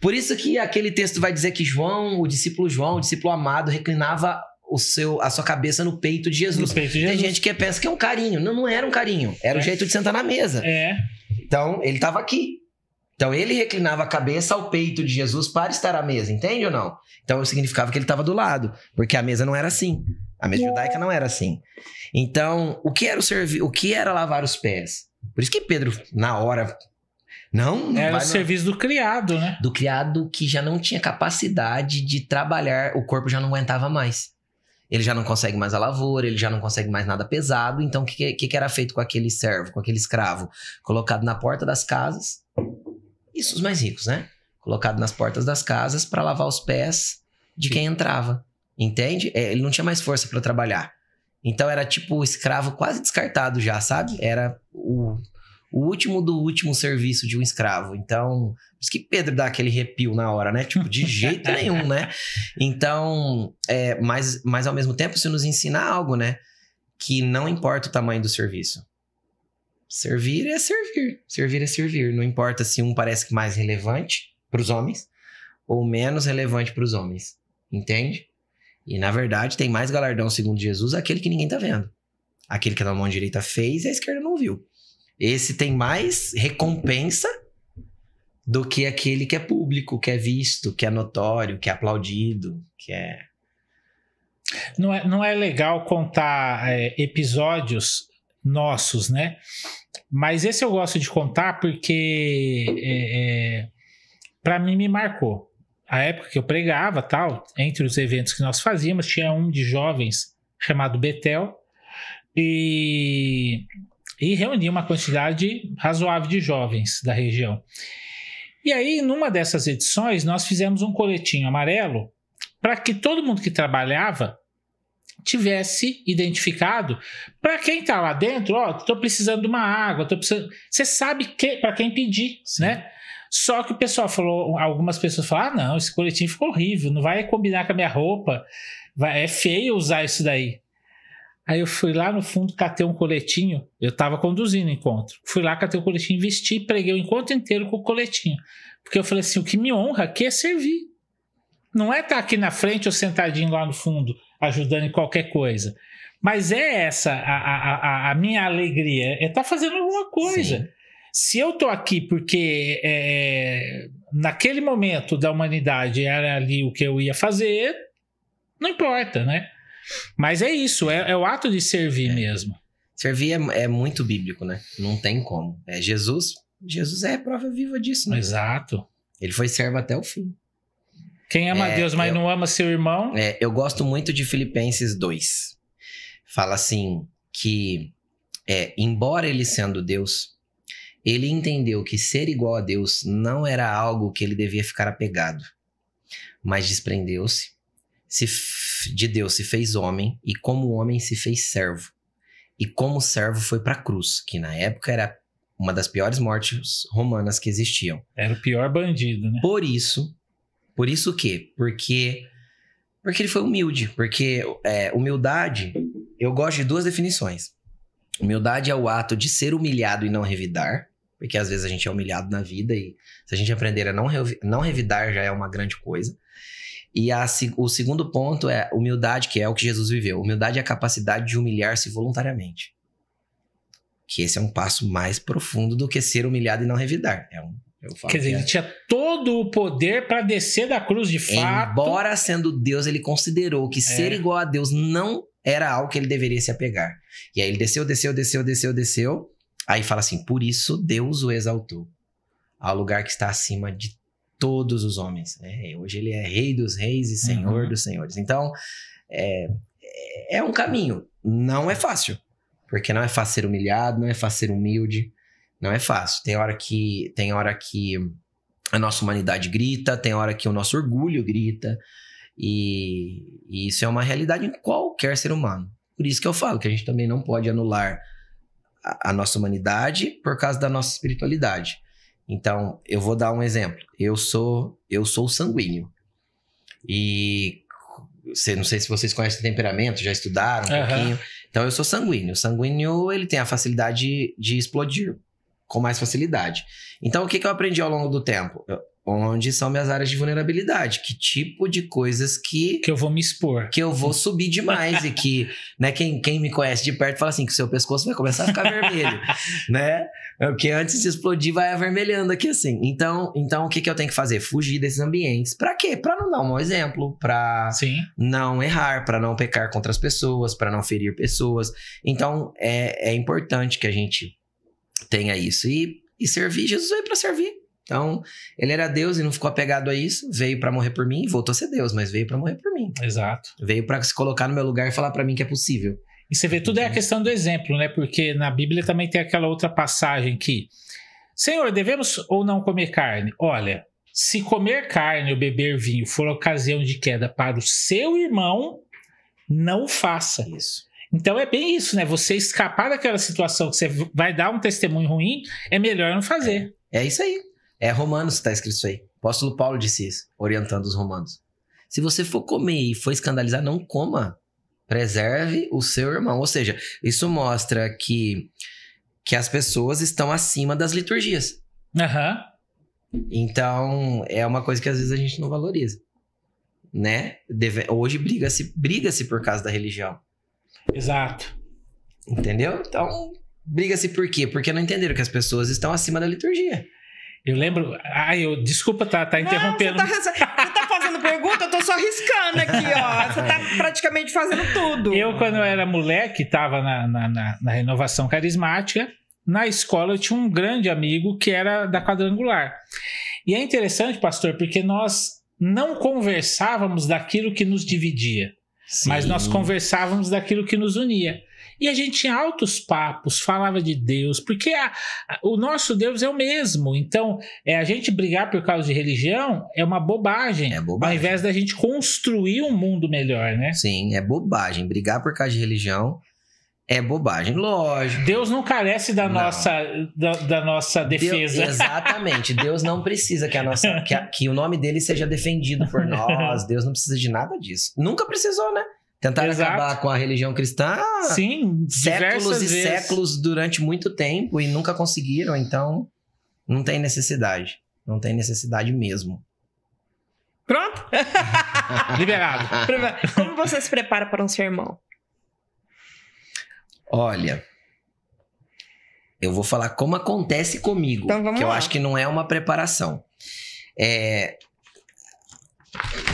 Por isso que aquele texto vai dizer que o discípulo amado, reclinava a sua cabeça no peito de Jesus. Tem gente que pensa que é um carinho. Não era um carinho. Era o jeito de sentar na mesa. Então, ele estava aqui. Então, ele reclinava a cabeça ao peito de Jesus para estar à mesa. Entende ou não? Então, significava que ele estava do lado. Porque a mesa não era assim. A mesa judaica não era assim. Então, o que era lavar os pés? Por isso que Pedro, na hora... Não era o serviço do criado, né? Do criado que já não tinha capacidade de trabalhar, o corpo já não aguentava mais. ele já não consegue mais a lavoura, ele já não consegue mais nada pesado. Então, o que era feito com aquele servo, com aquele escravo? Colocado na porta das casas, isso os mais ricos, né? Colocado nas portas das casas para lavar os pés de quem entrava, entende? Ele não tinha mais força para trabalhar. Então, era tipo o escravo quase descartado já, sabe? Era o último do último serviço de um escravo. Então, por isso que Pedro dá aquele arrepio na hora, né? Tipo, de jeito nenhum, né? Então, mas ao mesmo tempo, isso nos ensina algo, né? Que não importa o tamanho do serviço. Servir é servir. Servir é servir. Não importa se um parece que mais relevante para os homens ou menos relevante para os homens. Entende? E, na verdade, tem mais galardão, segundo Jesus, aquele que ninguém tá vendo. Aquele que na mão direita fez e a esquerda não viu. Esse tem mais recompensa do que aquele que é público, que é visto, que é notório, que é aplaudido, que é... Não é legal contar episódios nossos, né? Mas esse eu gosto de contar porque para mim me marcou. A época que eu pregava, tal, entre os eventos que nós fazíamos, tinha um de jovens chamado Betel e reunia uma quantidade razoável de jovens da região. E aí, numa dessas edições, nós fizemos um coletinho amarelo para que todo mundo que trabalhava tivesse identificado para quem está lá dentro, estou precisando de uma água, você sabe para quem pedir, sim, né? Só que o pessoal falou, algumas pessoas falaram, não, esse coletinho ficou horrível, não vai combinar com a minha roupa, é feio usar isso daí. Aí eu fui lá no fundo, catei um coletinho, eu estava conduzindo o encontro, fui lá, catei o coletinho, vesti e preguei o encontro inteiro com o coletinho, porque eu falei assim, o que me honra aqui é servir, não é estar aqui na frente ou sentadinho lá no fundo, ajudando em qualquer coisa, mas é essa a minha alegria, é estar fazendo alguma coisa. Sim. Se eu tô aqui porque naquele momento da humanidade era ali o que eu ia fazer, não importa, né? Mas é isso, é o ato de servir mesmo. Servir é muito bíblico, né? Não tem como. Jesus é a prova viva disso, né? Exato. Ele foi servo até o fim. Quem ama a Deus, mas não ama seu irmão... eu gosto muito de Filipenses 2. Fala assim, que embora ele sendo Deus... Ele entendeu que ser igual a Deus não era algo que ele devia ficar apegado, mas desprendeu-se de Deus, se fez homem, e como homem se fez servo. E como servo foi para a cruz, que na época era uma das piores mortes romanas que existiam. Era o pior bandido, né? Por isso o quê? Porque ele foi humilde, porque humildade, eu gosto de duas definições. Humildade é o ato de ser humilhado e não revidar, porque às vezes a gente é humilhado na vida e se a gente aprender a não revidar já é uma grande coisa. E o segundo ponto é humildade, que é o que Jesus viveu. Humildade é a capacidade de humilhar-se voluntariamente. Que esse é um passo mais profundo do que ser humilhado e não revidar. Quer dizer, ele tinha todo o poder para descer da cruz de fato. Embora sendo Deus, ele considerou que ser igual a Deus não era algo que ele deveria se apegar. E aí ele desceu. Aí fala assim, por isso Deus o exaltou ao lugar que está acima de todos os homens. Hoje ele é rei dos reis e senhor dos senhores. Então, é um caminho. Não é fácil. Porque não é fácil ser humilhado, não é fácil ser humilde. Não é fácil. Tem hora que a nossa humanidade grita, tem hora que o nosso orgulho grita. E isso é uma realidade em qualquer ser humano. Por isso que eu falo que a gente também não pode anular a nossa humanidade por causa da nossa espiritualidade. Então, eu vou dar um exemplo. Eu sou sanguíneo. E não sei se vocês conhecem o temperamento, já estudaram um pouquinho. Então, eu sou sanguíneo. O sanguíneo, ele tem a facilidade de explodir com mais facilidade. Então, o que eu aprendi ao longo do tempo? Onde são minhas áreas de vulnerabilidade? Que tipo de coisas que eu vou me expor. Que eu vou subir demais e que, né, quem me conhece de perto fala assim, que o seu pescoço vai começar a ficar vermelho, né? Porque antes de explodir vai avermelhando aqui assim. Então o que eu tenho que fazer? Fugir desses ambientes. Pra quê? Pra não dar um mau exemplo, pra não errar, pra não pecar contra as pessoas, pra não ferir pessoas. Então, é importante que a gente tenha isso. E servir, Jesus veio pra servir. Então, ele era Deus e não ficou apegado a isso. Veio pra morrer por mim, voltou a ser Deus, mas veio pra morrer por mim. Exato. Veio pra se colocar no meu lugar e falar pra mim que é possível. E você vê, tudo é a questão do exemplo, né? Porque na Bíblia também tem aquela outra passagem que... Senhor, devemos ou não comer carne? Olha, se comer carne ou beber vinho for ocasião de queda para o seu irmão, não o faça. Isso. Então é bem isso, né? Você escapar daquela situação que você vai dar um testemunho ruim, é melhor não fazer. É isso aí. É Romanos que tá escrito isso aí. O apóstolo Paulo disse isso, orientando os romanos. Se você for comer e for escandalizar, não coma. Preserve o seu irmão. Ou seja, isso mostra que as pessoas estão acima das liturgias. Aham. Então, é uma coisa que às vezes a gente não valoriza, né? Hoje briga-se por causa da religião. Exato. Entendeu? Então, briga-se por quê? Porque não entenderam que as pessoas estão acima da liturgia. Eu lembro... Desculpa, tá interrompendo. Não, você tá fazendo pergunta, eu tô só riscando aqui, ó. Você tá praticamente fazendo tudo. Eu, quando eu era moleque, tava na renovação carismática. Na escola eu tinha um grande amigo que era da quadrangular. E é interessante, pastor, porque nós não conversávamos daquilo que nos dividia. Sim. Mas nós conversávamos daquilo que nos unia. E a gente tinha altos papos, falava de Deus, porque o nosso Deus é o mesmo. Então, a gente brigar por causa de religião é uma bobagem. É bobagem. Ao invés da gente construir um mundo melhor, né? Sim, é bobagem. Brigar por causa de religião é bobagem, lógico. Deus não carece da nossa defesa. Deus, exatamente. Deus não precisa que o nome dele seja defendido por nós. Deus não precisa de nada disso. Nunca precisou, né? Tentaram acabar com a religião cristã. Sim, séculos e séculos durante muito tempo e nunca conseguiram. Então, não tem necessidade. Não tem necessidade mesmo. Pronto? Liberado. Como você se prepara para um sermão? Olha, eu vou falar como acontece comigo, então, vamos que lá. Eu acho que não é uma preparação.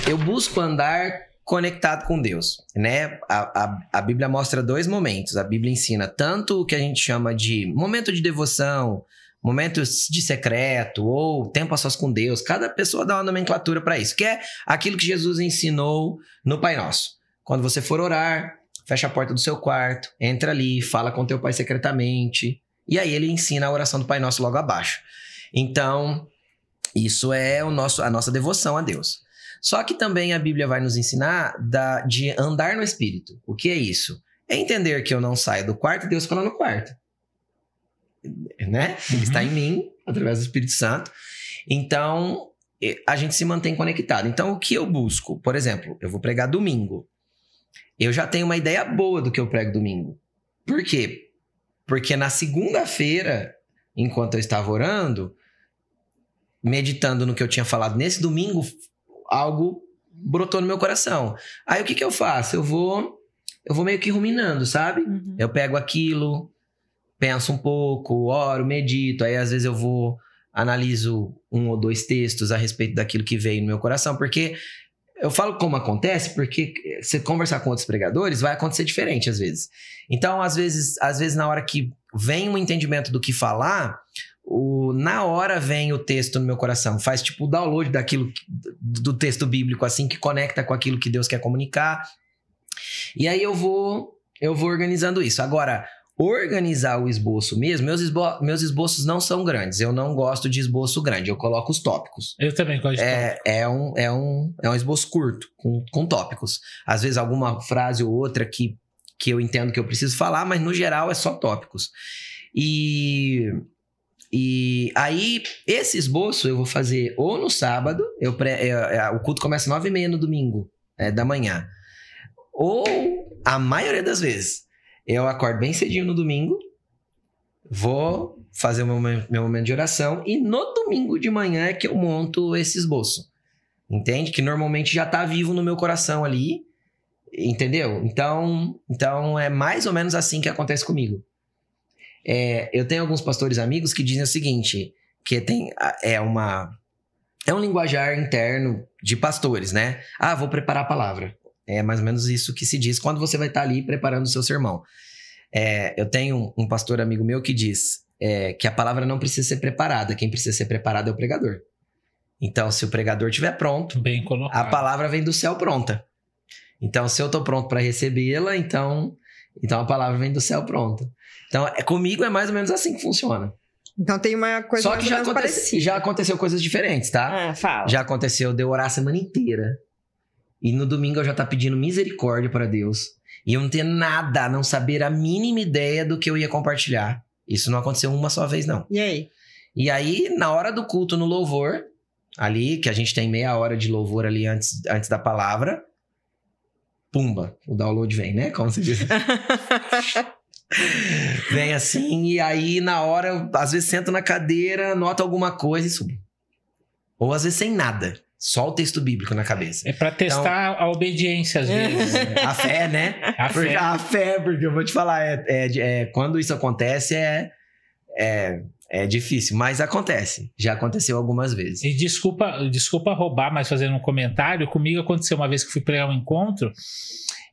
Eu busco andar conectado com Deus, né? A Bíblia mostra 2 momentos. A Bíblia ensina tanto o que a gente chama de momento de devoção, momentos de secreto ou tempo a sós com Deus. Cada pessoa dá uma nomenclatura para isso, que é aquilo que Jesus ensinou no Pai Nosso. Quando você for orar, fecha a porta do seu quarto, entra ali, fala com teu pai secretamente. E aí ele ensina a oração do Pai Nosso logo abaixo. Então, isso é a nossa devoção a Deus. Só que também a Bíblia vai nos ensinar de andar no Espírito. O que é isso? É entender que eu não saio do quarto e Deus fica lá no quarto. Né? Ele está em mim, através do Espírito Santo. Então, a gente se mantém conectado. Então, o que eu busco? Por exemplo, eu vou pregar domingo. Eu já tenho uma ideia boa do que eu prego domingo. Por quê? Porque na segunda-feira, enquanto eu estava orando, meditando no que eu tinha falado nesse domingo, algo brotou no meu coração. Aí o que eu faço? Eu vou meio que ruminando, sabe? Uhum. Eu pego aquilo, penso um pouco, oro, medito. Aí às vezes eu analiso 1 ou 2 textos a respeito daquilo que veio no meu coração. Porque eu falo como acontece, porque você conversar com outros pregadores vai acontecer diferente às vezes. Então, às vezes na hora que vem um entendimento do que falar, na hora vem o texto no meu coração. Faz tipo o download do texto bíblico, assim, que conecta com aquilo que Deus quer comunicar. E aí eu vou organizando isso. Agora, organizar o esboço mesmo, meus esboços não são grandes. Eu não gosto de esboço grande, eu coloco os tópicos. Eu também gosto de tópicos. É um esboço curto, com tópicos. Às vezes alguma frase ou outra que eu entendo que eu preciso falar, mas no geral é só tópicos. E aí, esse esboço eu vou fazer ou no sábado, o culto começa às 9h30 no domingo, da manhã. Ou, a maioria das vezes, eu acordo bem cedinho no domingo, vou fazer o meu momento de oração e no domingo de manhã é que eu monto esse esboço. Entende? Que normalmente já tá vivo no meu coração ali, entendeu? Então é mais ou menos assim que acontece comigo. Eu tenho alguns pastores amigos que dizem o seguinte, que é um linguajar interno de pastores, né? Vou preparar a palavra. É mais ou menos isso que se diz quando você vai estar ali preparando o seu sermão. Eu tenho um pastor amigo meu que diz, que a palavra não precisa ser preparada. Quem precisa ser preparado é o pregador. Então, se o pregador estiver pronto, Bem colocado. a palavra vem do céu pronta. Então, se eu estou pronto para recebê-la, então a palavra vem do céu pronta. Então, comigo é mais ou menos assim que funciona. Então tem uma coisa Só que já aconteceu coisas diferentes, tá? Fala. Já aconteceu de eu orar a semana inteira. E no domingo eu já tá pedindo misericórdia para Deus. E eu não ter nada, não saber a mínima ideia do que eu ia compartilhar. Isso não aconteceu uma só vez, não. E aí? E aí, na hora do culto no louvor, ali, que a gente tem meia hora de louvor ali antes da palavra, pumba, o download vem, né? Como se diz. Vem assim, e aí na hora, eu, às vezes sento na cadeira, noto alguma coisa e subo. Ou às vezes sem nada, só o texto bíblico na cabeça. É pra testar a obediência, às vezes. A fé, né? A fé, porque eu vou te falar, quando isso acontece é difícil, mas acontece. Já aconteceu algumas vezes. E desculpa roubar, mas fazendo um comentário, comigo aconteceu uma vez que fui pregar um encontro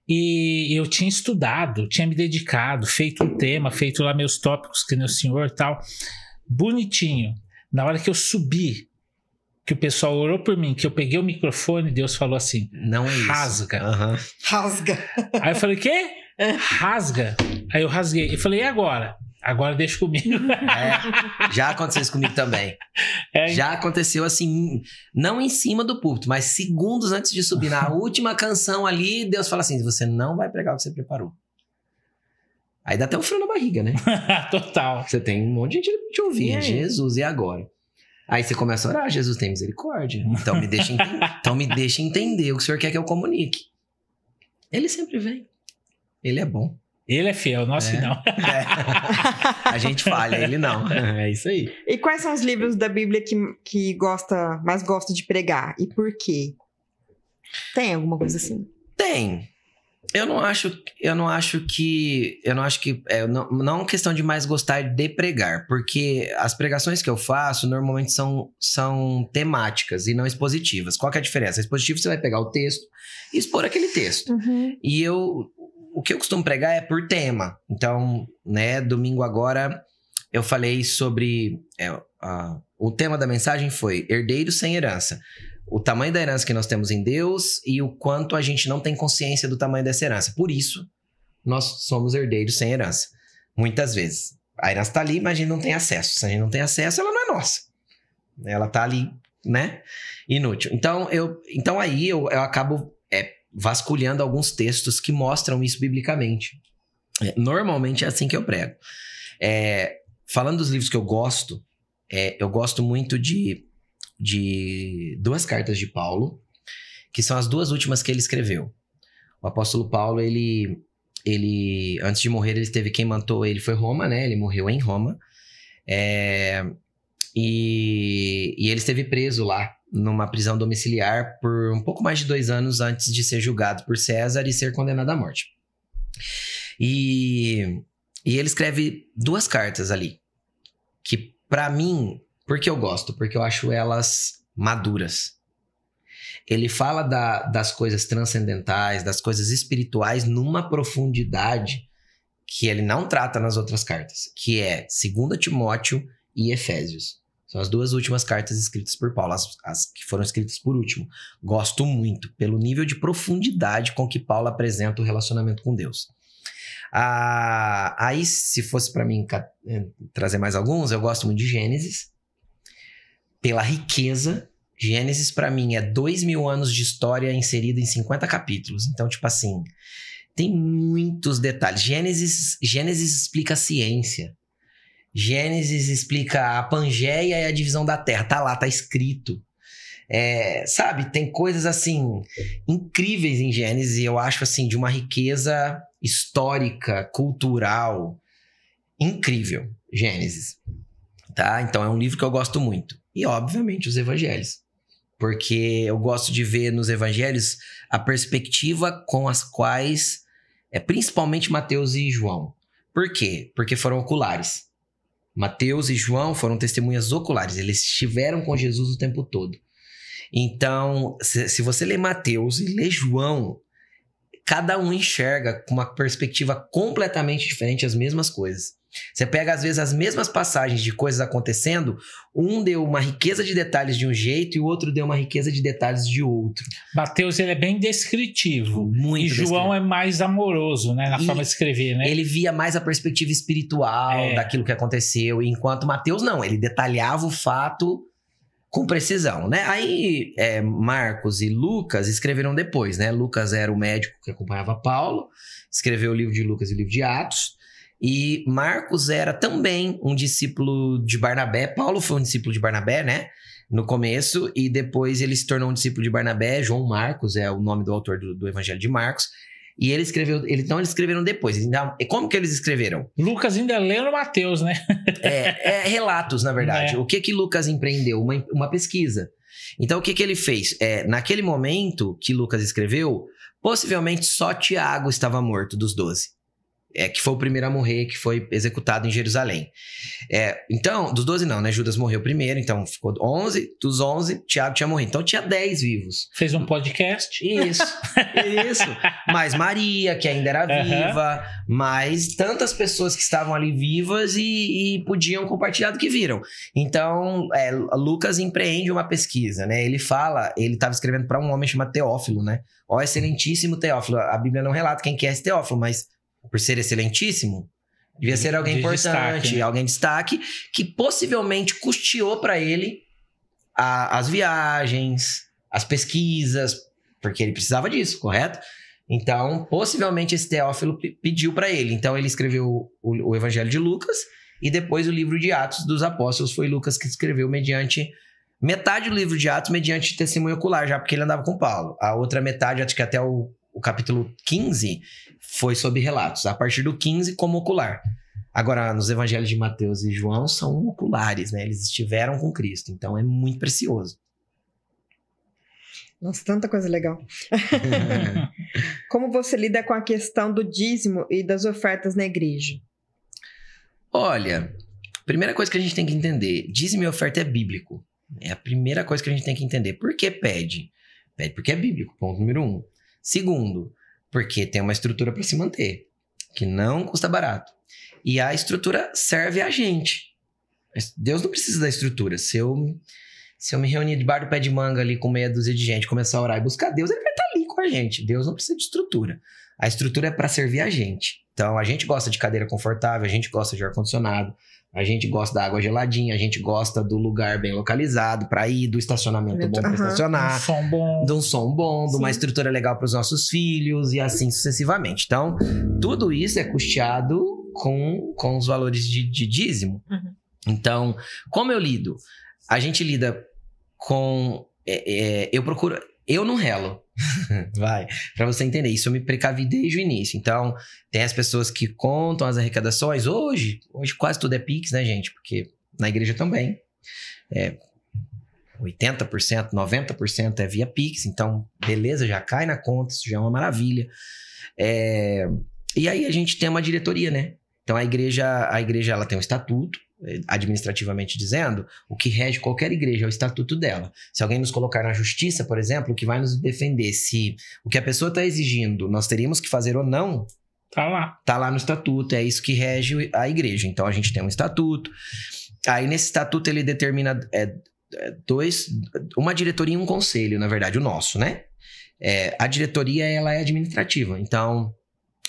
e eu tinha estudado, tinha me dedicado, feito um tema, feito lá meus tópicos, que nem o senhor e tal, bonitinho. Na hora que eu subi, que o pessoal orou por mim, que eu peguei o microfone, Deus falou assim, não é isso. Rasga. Uhum. Rasga. Aí eu falei, quê? Rasga. Aí eu rasguei. E falei, e agora? Agora deixa comigo. Já aconteceu isso comigo também. Já aconteceu assim, não em cima do púlpito, mas segundos antes de subir. Na última canção ali, Deus fala assim, você não vai pregar o que você preparou. Aí dá até um frio na barriga, né? Total. Você tem um monte de gente te ouvir. Jesus, e agora? Aí você começa a orar, Jesus tem misericórdia. Então me deixa entender o que o senhor quer que eu comunique. Ele sempre vem. Ele é bom. Ele é fiel, nós que não. A gente falha, ele não. É isso aí. E quais são os livros da Bíblia que mais gosta de pregar? E por quê? Tem alguma coisa assim? Tem. Eu não acho que não é questão de mais gostar de pregar, porque as pregações que eu faço normalmente são temáticas e não expositivas. Qual que é a diferença? Expositivo você vai pegar o texto e expor aquele texto. Uhum. E o que eu costumo pregar é por tema. Então, né, domingo agora eu falei sobre o tema da mensagem foi herdeiros sem herança. O tamanho da herança que nós temos em Deus e o quanto a gente não tem consciência do tamanho dessa herança. Por isso, nós somos herdeiros sem herança. Muitas vezes. A herança está ali, mas a gente não tem acesso. Se a gente não tem acesso, ela não é nossa. Ela está ali, né? Inútil. Então aí eu acabo vasculhando alguns textos que mostram isso biblicamente. Normalmente é assim que eu prego. Falando dos livros que eu gosto muito de duas cartas de Paulo, que são as duas últimas que ele escreveu. O apóstolo Paulo, ele antes de morrer, ele teve quem matou ele foi Roma, né? Ele morreu em Roma. E ele esteve preso lá, numa prisão domiciliar, por um pouco mais de 2 anos antes de ser julgado por César e ser condenado à morte. E ele escreve 2 cartas ali, que pra mim... Por que eu gosto? Porque eu acho elas maduras. Ele fala das coisas transcendentais, das coisas espirituais, numa profundidade que ele não trata nas outras cartas, que é 2 Timóteo e Efésios. São as 2 últimas cartas escritas por Paulo, as que foram escritas por último. Gosto muito, pelo nível de profundidade com que Paulo apresenta o relacionamento com Deus. Aí, se fosse para mim trazer mais alguns, eu gosto muito de Gênesis. Pela riqueza, Gênesis para mim é 2.000 anos de história inserida em 50 capítulos. Então, tipo assim, tem muitos detalhes. Gênesis explica a ciência. Gênesis explica a Pangeia e a divisão da Terra. Tá lá, tá escrito. Sabe, tem coisas assim incríveis em Gênesis. E eu acho assim de uma riqueza histórica, cultural, incrível. Gênesis. Tá? Então é um livro que eu gosto muito. E, obviamente, os evangelhos. Porque eu gosto de ver nos evangelhos a perspectiva com as quais, principalmente Mateus e João. Por quê? Porque foram oculares. Mateus e João foram testemunhas oculares. Eles estiveram com Jesus o tempo todo. Então, se você lê Mateus e lê João, cada um enxerga com uma perspectiva completamente diferente as mesmas coisas. Você pega, às vezes, as mesmas passagens de coisas acontecendo, um deu uma riqueza de detalhes de um jeito e o outro deu uma riqueza de detalhes de outro. Mateus, ele é bem descritivo. Muito e João descritivo. é mais amoroso, né? Na E forma de escrever, né? Ele via mais a perspectiva espiritual daquilo que aconteceu, enquanto Mateus não, ele detalhava o fato com precisão, né? Aí Marcos e Lucas escreveram depois, né? Lucas era o médico que acompanhava Paulo, escreveu o livro de Lucas e o livro de Atos, e Marcos era também um discípulo de Barnabé. Paulo foi um discípulo de Barnabé, né? No começo, e depois ele se tornou um discípulo de Barnabé. João Marcos é o nome do autor do Evangelho de Marcos. E ele escreveu, então eles escreveram depois. Então, como que eles escreveram? Lucas ainda leu no Mateus, né? Relatos, na verdade. O que Lucas empreendeu? Uma pesquisa. Então, o que ele fez? Naquele momento que Lucas escreveu, possivelmente só Tiago estava morto dos 12. Que foi o primeiro a morrer, que foi executado em Jerusalém. Então, dos 12 não, né? Judas morreu primeiro, então ficou 11. Dos 11, Tiago tinha morrido. Então, tinha 10 vivos. Fez um podcast. Isso. Mais Maria, que ainda era viva. Mais tantas pessoas que estavam ali vivas e podiam compartilhar do que viram. Então, Lucas empreende uma pesquisa, né? Ele estava escrevendo para um homem chamado Teófilo, né? Ó, excelentíssimo Teófilo. A Bíblia não relata quem que é esse Teófilo, mas por ser excelentíssimo, devia ser alguém importante, destaque, né? Alguém de destaque, que possivelmente custeou para ele as viagens, as pesquisas, porque ele precisava disso, correto? Então, possivelmente esse Teófilo pediu para ele. Então, ele escreveu o Evangelho de Lucas e depois o livro de Atos dos Apóstolos. Foi Lucas que escreveu metade do livro de Atos mediante testemunho ocular, já porque ele andava com Paulo. A outra metade, acho que até o capítulo 15 foi sobre relatos. A partir do 15, como ocular. Agora, nos evangelhos de Mateus e João são oculares, né? Eles estiveram com Cristo. Então, é muito precioso. Nossa, tanta coisa legal. Como você lida com a questão do dízimo e das ofertas na igreja? Olha, primeira coisa que a gente tem que entender. Dízimo e oferta é bíblico. É a primeira coisa que a gente tem que entender. Por que pede? Pede porque é bíblico, ponto número 1. Segundo, porque tem uma estrutura para se manter, que não custa barato. E a estrutura serve a gente. Deus não precisa da estrutura. Se eu me reunir debaixo do pé de manga ali com meia dúzia de gente, começar a orar e buscar Deus, ele vai estar ali com a gente. Deus não precisa de estrutura. A estrutura é para servir a gente. Então, a gente gosta de cadeira confortável, a gente gosta de ar-condicionado, a gente gosta da água geladinha, a gente gosta do lugar bem localizado para ir, do estacionamento bom para estacionar, de um som bom, de uma estrutura legal para os nossos filhos e assim sucessivamente. Então, tudo isso é custeado com os valores de dízimo. Então, como eu lido? A gente lida com... Eu não relo. Vai, pra você entender, isso eu me precavi desde o início. Então, tem as pessoas que contam as arrecadações. Hoje quase tudo é Pix, né, gente? Porque na igreja também 80%, 90% é via Pix. Então, beleza, já cai na conta, isso já é uma maravilha. E aí a gente tem uma diretoria, né? Então, a igreja ela tem um estatuto, administrativamente dizendo, o que rege qualquer igreja é o estatuto dela. Se alguém nos colocar na justiça, por exemplo, o que vai nos defender se o que a pessoa está exigindo nós teríamos que fazer ou não, tá lá no estatuto, é isso que rege a igreja. Então a gente tem um estatuto, aí nesse estatuto ele determina uma diretoria e um conselho, na verdade, o nosso, né? A diretoria, ela é administrativa, então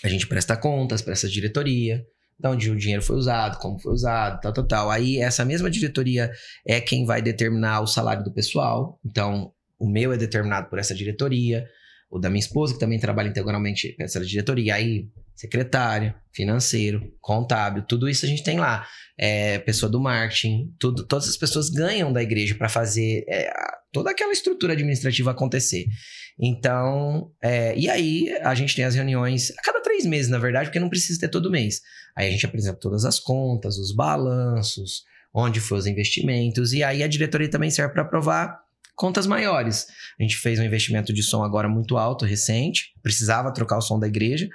a gente presta contas para essa diretoria, de onde o dinheiro foi usado, como foi usado, tal. Aí essa mesma diretoria é quem vai determinar o salário do pessoal. Então, o meu é determinado por essa diretoria, o da minha esposa, que também trabalha integralmente nessa diretoria. Aí, secretária, financeiro, contábil, tudo isso a gente tem lá. Pessoa do marketing, todas as pessoas ganham da igreja para fazer toda aquela estrutura administrativa acontecer. Então, e aí a gente tem as reuniões a cada 3 meses, na verdade, porque não precisa ter todo mês. Aí a gente apresenta todas as contas, os balanços, onde foram os investimentos, e aí a diretoria também serve para aprovar contas maiores. A gente fez um investimento de som agora muito alto, recente, precisava trocar o som da igreja,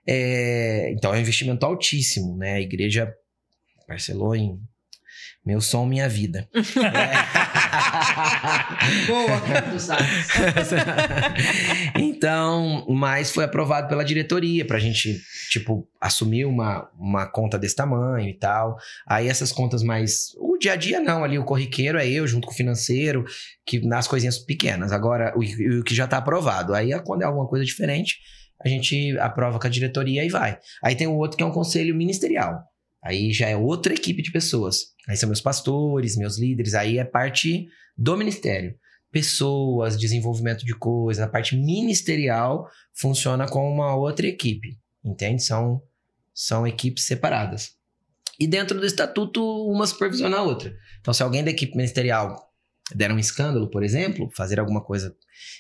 então é um investimento altíssimo, né? A igreja parcelou em meu som, minha vida. Boa. Então, mas foi aprovado pela diretoria pra gente, tipo, assumir uma conta desse tamanho e tal. Aí essas contas mais... O dia a dia não, ali o corriqueiro é eu junto com o financeiro, que nas coisinhas pequenas. Agora, o que já tá aprovado. Aí, quando é alguma coisa diferente, a gente aprova com a diretoria e vai. Aí tem o outro que é um conselho ministerial. Aí já é outra equipe de pessoas. Aí são meus pastores, meus líderes. Aí é parte do ministério. Pessoas, desenvolvimento de coisas. A parte ministerial funciona com uma outra equipe. Entende? São equipes separadas. E dentro do estatuto, uma supervisiona a outra. Então, se alguém da equipe ministerial der um escândalo, por exemplo, fazer alguma coisa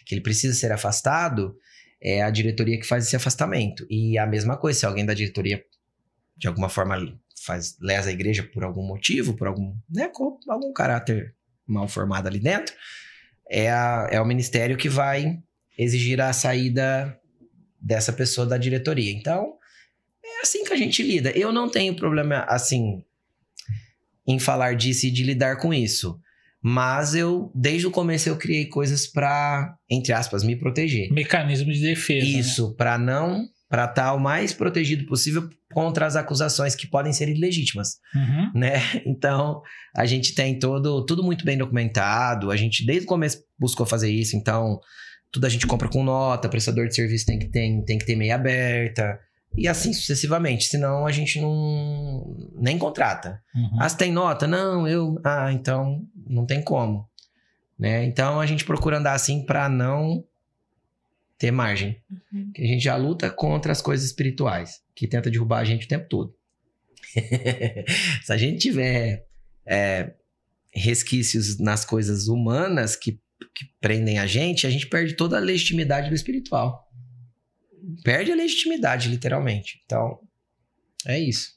que ele precisa ser afastado, é a diretoria que faz esse afastamento. E a mesma coisa, se alguém da diretoria, de alguma forma, lesa a igreja por algum motivo, por algum caráter mal formado ali dentro, é o ministério que vai exigir a saída dessa pessoa da diretoria. Então, é assim que a gente lida. Eu não tenho problema, assim, em falar disso e de lidar com isso. Mas desde o começo, eu criei coisas pra, entre aspas, me proteger. Mecanismo de defesa. Isso, né? Pra estar o mais protegido possível contra as acusações que podem ser ilegítimas, né? Então, a gente tem tudo muito bem documentado. A gente, desde o começo, buscou fazer isso. Então, tudo a gente compra com nota. Prestador de serviço tem que ter meia aberta. E assim sucessivamente. Senão, a gente nem contrata. Se tem nota? Não, então não tem como, né? Então, a gente procura andar assim para não ter margem. Que a gente já luta contra as coisas espirituais, que tenta derrubar a gente o tempo todo. Se a gente tiver resquícios nas coisas humanas que prendem a gente perde toda a legitimidade do espiritual. Perde a legitimidade, literalmente. Então, é isso.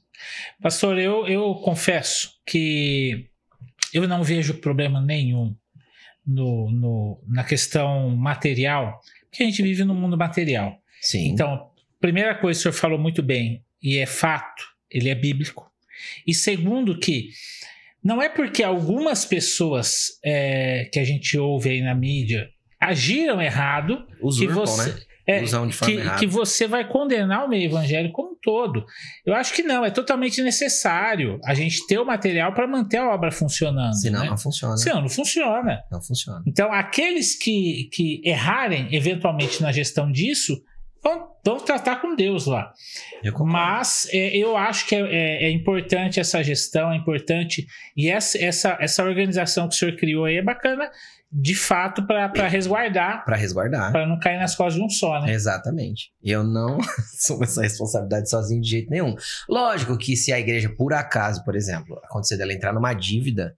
Pastor, eu confesso que eu não vejo problema nenhum na questão material, porque a gente vive no mundo material. Sim. Então, primeira coisa, o senhor falou muito bem, e é fato, ele é bíblico. E segundo que não é porque algumas pessoas que a gente ouve aí na mídia agiram errado Usurpam, né? Usam de forma errada. Que você vai condenar o meio evangélico como um todo. Eu acho que não, é totalmente necessário a gente ter o material para manter a obra funcionando. Senão, né? não funciona. Senão, não funciona. Não funciona. Então, aqueles que errarem eventualmente na gestão disso, vão tratar com Deus lá. Mas eu acho que é importante essa gestão, é importante. E essa organização que o senhor criou aí é bacana, de fato, para resguardar. Para resguardar. Para não cair nas costas de um só, né? Exatamente. Eu não assumo essa responsabilidade sozinho de jeito nenhum. Lógico que se a igreja, por acaso, por exemplo, acontecer dela entrar numa dívida,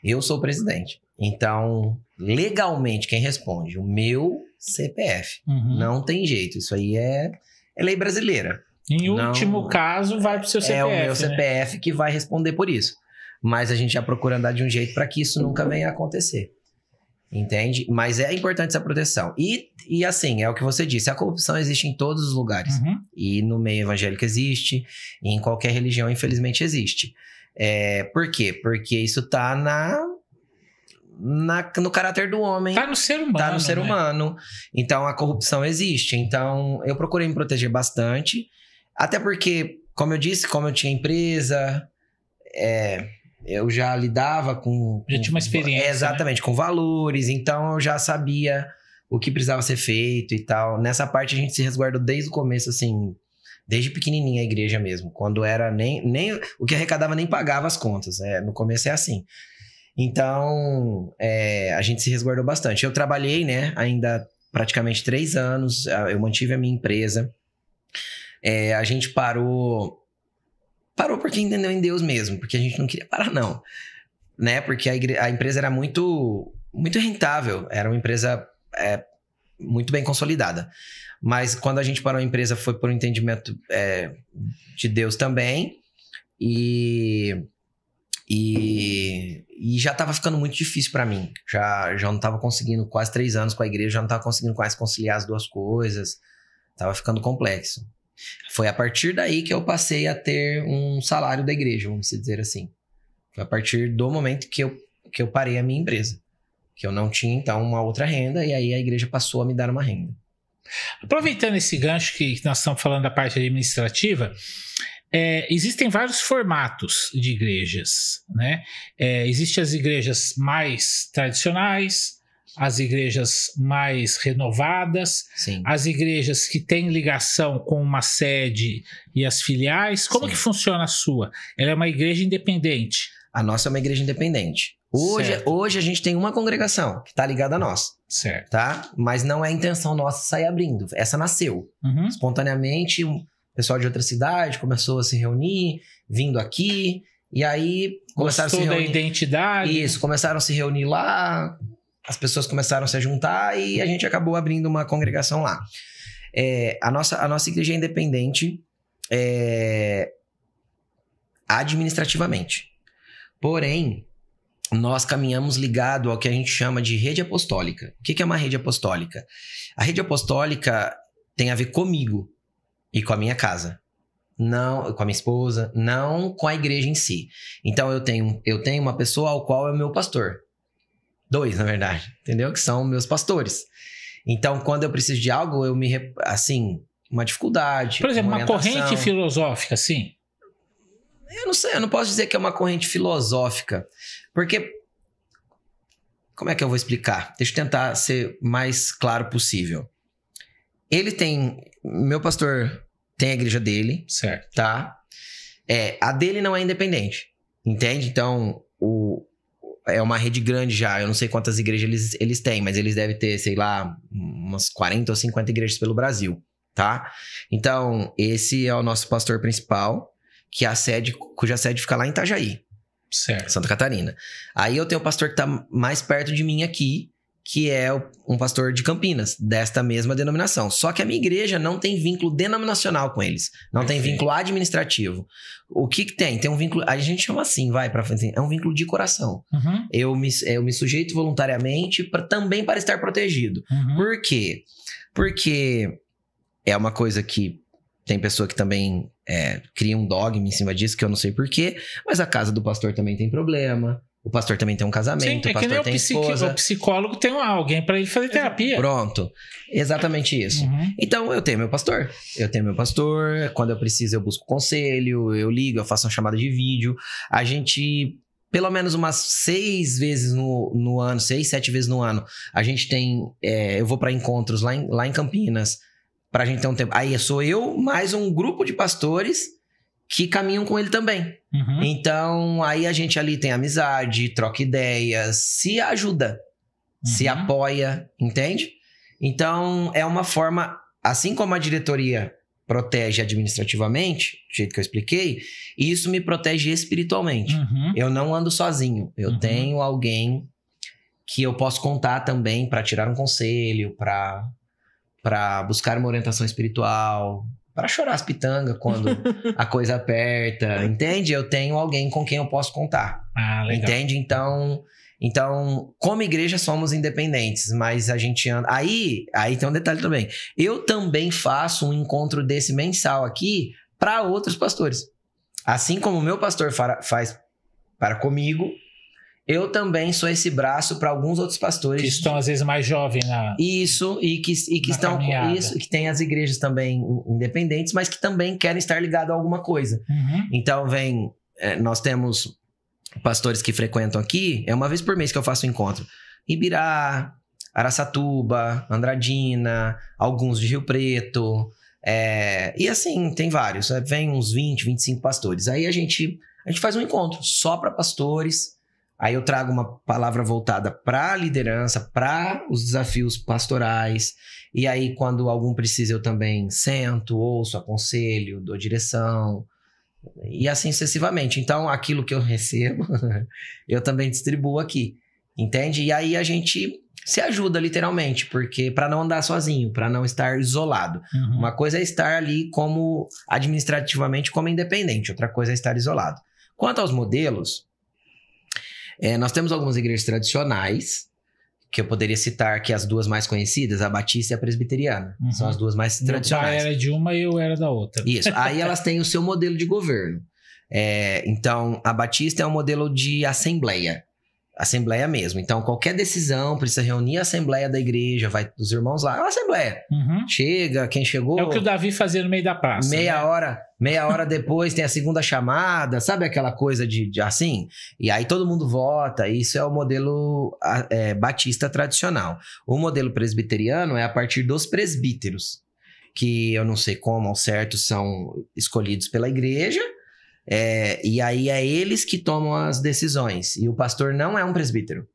eu sou o presidente. Então, legalmente, quem responde? O meu CPF. Não tem jeito. Isso aí é lei brasileira. Em último caso, vai pro seu CPF. É o meu CPF que vai responder por isso. Mas a gente já procura andar de um jeito para que isso nunca venha a acontecer. Entende? Mas é importante essa proteção. E assim, é o que você disse, a corrupção existe em todos os lugares. E no meio evangélico existe, e em qualquer religião, infelizmente, existe. Por quê? Porque isso tá no caráter do homem. Tá no ser humano. Tá no ser humano. Então, a corrupção existe. Então, eu procurei me proteger bastante. Até porque, como eu disse, como eu tinha empresa... eu já lidava com... Já tinha uma experiência, exatamente, né? Com valores. Então, eu já sabia o que precisava ser feito e tal. Nessa parte, a gente se resguardou desde o começo, assim... Desde pequenininha a igreja mesmo. Quando era nem o que arrecadava nem pagava as contas. No começo é assim. Então, a gente se resguardou bastante. Eu trabalhei, né? Ainda praticamente 3 anos. Eu mantive a minha empresa. A gente parou porque entendeu em Deus mesmo, porque a gente não queria parar, não. Né? Porque a empresa era muito, muito rentável, era uma empresa muito bem consolidada. Mas quando a gente parou a empresa foi por um entendimento de Deus também, e já estava ficando muito difícil para mim. Já não estava conseguindo, quase 3 anos com a igreja, já não estava conseguindo quase conciliar as duas coisas, estava ficando complexo. Foi a partir daí que eu passei a ter um salário da igreja, vamos dizer assim. Foi a partir do momento que eu parei a minha empresa. que eu não tinha, então, uma outra renda, e aí a igreja passou a me dar uma renda. Aproveitando esse gancho que nós estamos falando da parte administrativa, existem vários formatos de igrejas, né? Existem as igrejas mais tradicionais, as igrejas mais renovadas, Sim. as igrejas que têm ligação com uma sede e as filiais. Como Sim. que funciona a sua? Ela é uma igreja independente? A nossa é uma igreja independente. Hoje a gente tem uma congregação que está ligada a nós, Certo. tá? Mas não é a intenção nossa sair abrindo. Essa nasceu. Uhum. Espontaneamente, o pessoal de outra cidade começou a se reunir, vindo aqui, e aí começaram a se Gostou da reunir. identidade? Isso, começaram a se reunir lá, as pessoas começaram a se juntar e a gente acabou abrindo uma congregação lá. A nossa igreja é independente administrativamente. Porém, nós caminhamos ligado ao que a gente chama de rede apostólica. O que é uma rede apostólica? A rede apostólica tem a ver comigo e com a minha casa. Não com a minha esposa, não com a igreja em si. Então, eu tenho uma pessoa ao qual é o meu pastor. 2, na verdade, entendeu? Que são meus pastores. Então, quando eu preciso de algo, uma dificuldade. Por exemplo, uma orientação. corrente filosófica, sim. Eu não sei, eu não posso dizer que é uma corrente filosófica, porque... Como é que eu vou explicar? Deixa eu tentar ser mais claro possível. Meu pastor tem a igreja dele, Certo. tá? A dele não é independente, entende? Então, é uma rede grande já, eu não sei quantas igrejas eles têm, mas eles devem ter, sei lá, umas 40 ou 50 igrejas pelo Brasil, tá? Então, esse é o nosso pastor principal, cuja sede fica lá em Itajaí, Certo. Santa Catarina. Aí eu tenho o pastor que tá mais perto de mim aqui, que é um pastor de Campinas, desta mesma denominação. Só que a minha igreja não tem vínculo denominacional com eles. Não tem vínculo administrativo. O que tem? Tem um vínculo... A gente chama assim, pra frente. É um vínculo de coração. Uhum. Eu me sujeito voluntariamente também para estar protegido. Uhum. Por quê? Porque é uma coisa que tem pessoa que também cria um dogma em cima disso, que eu não sei porquê, mas a casa do pastor também tem problema. O pastor também tem um casamento, Sim, o pastor tem esposa. O psicólogo tem alguém para ele fazer terapia. Pronto. Exatamente isso. Uhum. Então, eu tenho meu pastor. Quando eu preciso, eu busco conselho, eu ligo, eu faço uma chamada de vídeo. A gente, pelo menos umas 6 vezes no ano, 6, 7 vezes no ano, a gente tem... eu vou para encontros lá em Campinas, pra gente ter um tempo. Aí sou eu, mais um grupo de pastores que caminham com ele também. Uhum. Então, aí a gente ali tem amizade, troca ideias, se ajuda, se apoia, entende? Então, é uma forma, assim como a diretoria protege administrativamente, do jeito que eu expliquei, isso me protege espiritualmente. Uhum. Eu não ando sozinho, eu tenho alguém que eu posso contar também para tirar um conselho, para buscar uma orientação espiritual, para chorar as pitangas quando a coisa aperta, entende? Eu tenho alguém com quem eu posso contar, Legal. entende? Então, como igreja somos independentes, mas a gente anda... Aí tem um detalhe também. Eu também faço um encontro desse mensal aqui para outros pastores. Assim como o meu pastor faz para comigo, eu também sou esse braço para alguns outros pastores. Que estão, às vezes, mais jovens na... Isso, e que estão com isso, que tem as igrejas também independentes, mas que também querem estar ligados a alguma coisa. Uhum. Então, nós temos pastores que frequentam aqui, é uma vez por mês que eu faço um encontro. Ibirá, Araçatuba, Andradina, alguns de Rio Preto, e assim, tem vários. Vem uns 20, 25 pastores. Aí a gente faz um encontro só para pastores. Aí eu trago uma palavra voltada para a liderança, para os desafios pastorais. E aí, quando algum precisa, eu também sento, ouço, aconselho, dou direção. E assim sucessivamente. Então, aquilo que eu recebo, eu também distribuo aqui. Entende? E aí a gente se ajuda literalmente, porque para não andar sozinho, para não estar isolado. Uhum. Uma coisa é estar ali como administrativamente como independente, outra coisa é estar isolado. Quanto aos modelos, nós temos algumas igrejas tradicionais, que eu poderia citar que as duas mais conhecidas, a Batista e a Presbiteriana. Uhum. São as duas mais tradicionais. Meu pai era de uma e eu era da outra. Isso. Aí elas têm o seu modelo de governo. Então, a Batista é um modelo de assembleia. Assembleia mesmo. Então, qualquer decisão precisa reunir a assembleia da igreja, vai os irmãos lá, é uma assembleia. Chega, quem chegou... É o que o Davi fazia no meio da praça. Meia hora depois tem a segunda chamada, sabe aquela coisa de assim? E aí todo mundo vota, isso é o modelo batista tradicional. O modelo presbiteriano é a partir dos presbíteros, que eu não sei como ao certo são escolhidos pela igreja, e aí é eles que tomam as decisões. E o pastor não é um presbítero.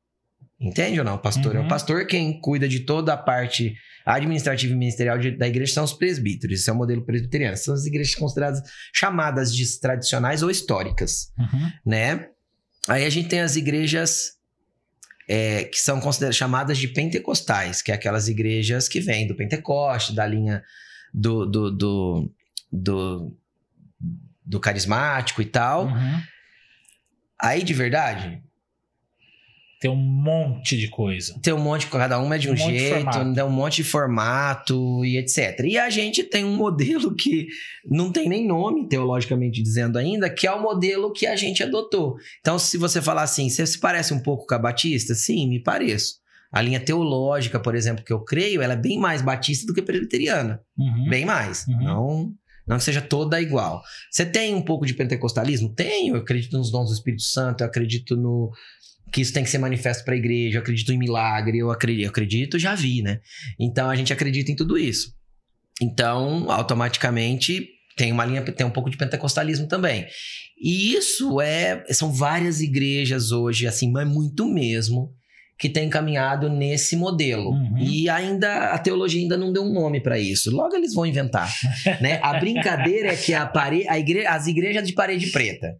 Entende ou não? O pastor é o pastor, quem cuida de toda a parte administrativa e ministerial da igreja são os presbíteros. Esse é o modelo presbiteriano. São as igrejas consideradas chamadas de tradicionais ou históricas, né? Aí a gente tem as igrejas que são consideradas chamadas de pentecostais, que é aquelas igrejas que vêm do Pentecoste, da linha do carismático e tal. Aí, de verdade... Tem um monte de coisa. Tem um monte, cada uma é de um jeito, dá um monte de formato e etc. E a gente tem um modelo que não tem nem nome, teologicamente dizendo ainda, que é o modelo que a gente adotou. Então, se você falar assim, você se parece um pouco com a Batista? Sim, me pareço. A linha teológica, por exemplo, que eu creio, ela é bem mais batista do que presbiteriana. Bem mais. Não que seja toda igual. Você tem um pouco de pentecostalismo? Tenho. Eu acredito nos dons do Espírito Santo, eu acredito que isso tem que ser manifesto para a igreja, eu acredito em milagre, eu acredito, já vi, né? Então, a gente acredita em tudo isso. Então, automaticamente, tem um pouco de pentecostalismo também. E isso são várias igrejas hoje, assim, mas muito mesmo, que têm caminhado nesse modelo. E ainda, a teologia ainda não deu um nome para isso. Logo eles vão inventar, né? A brincadeira é que as igrejas de parede preta,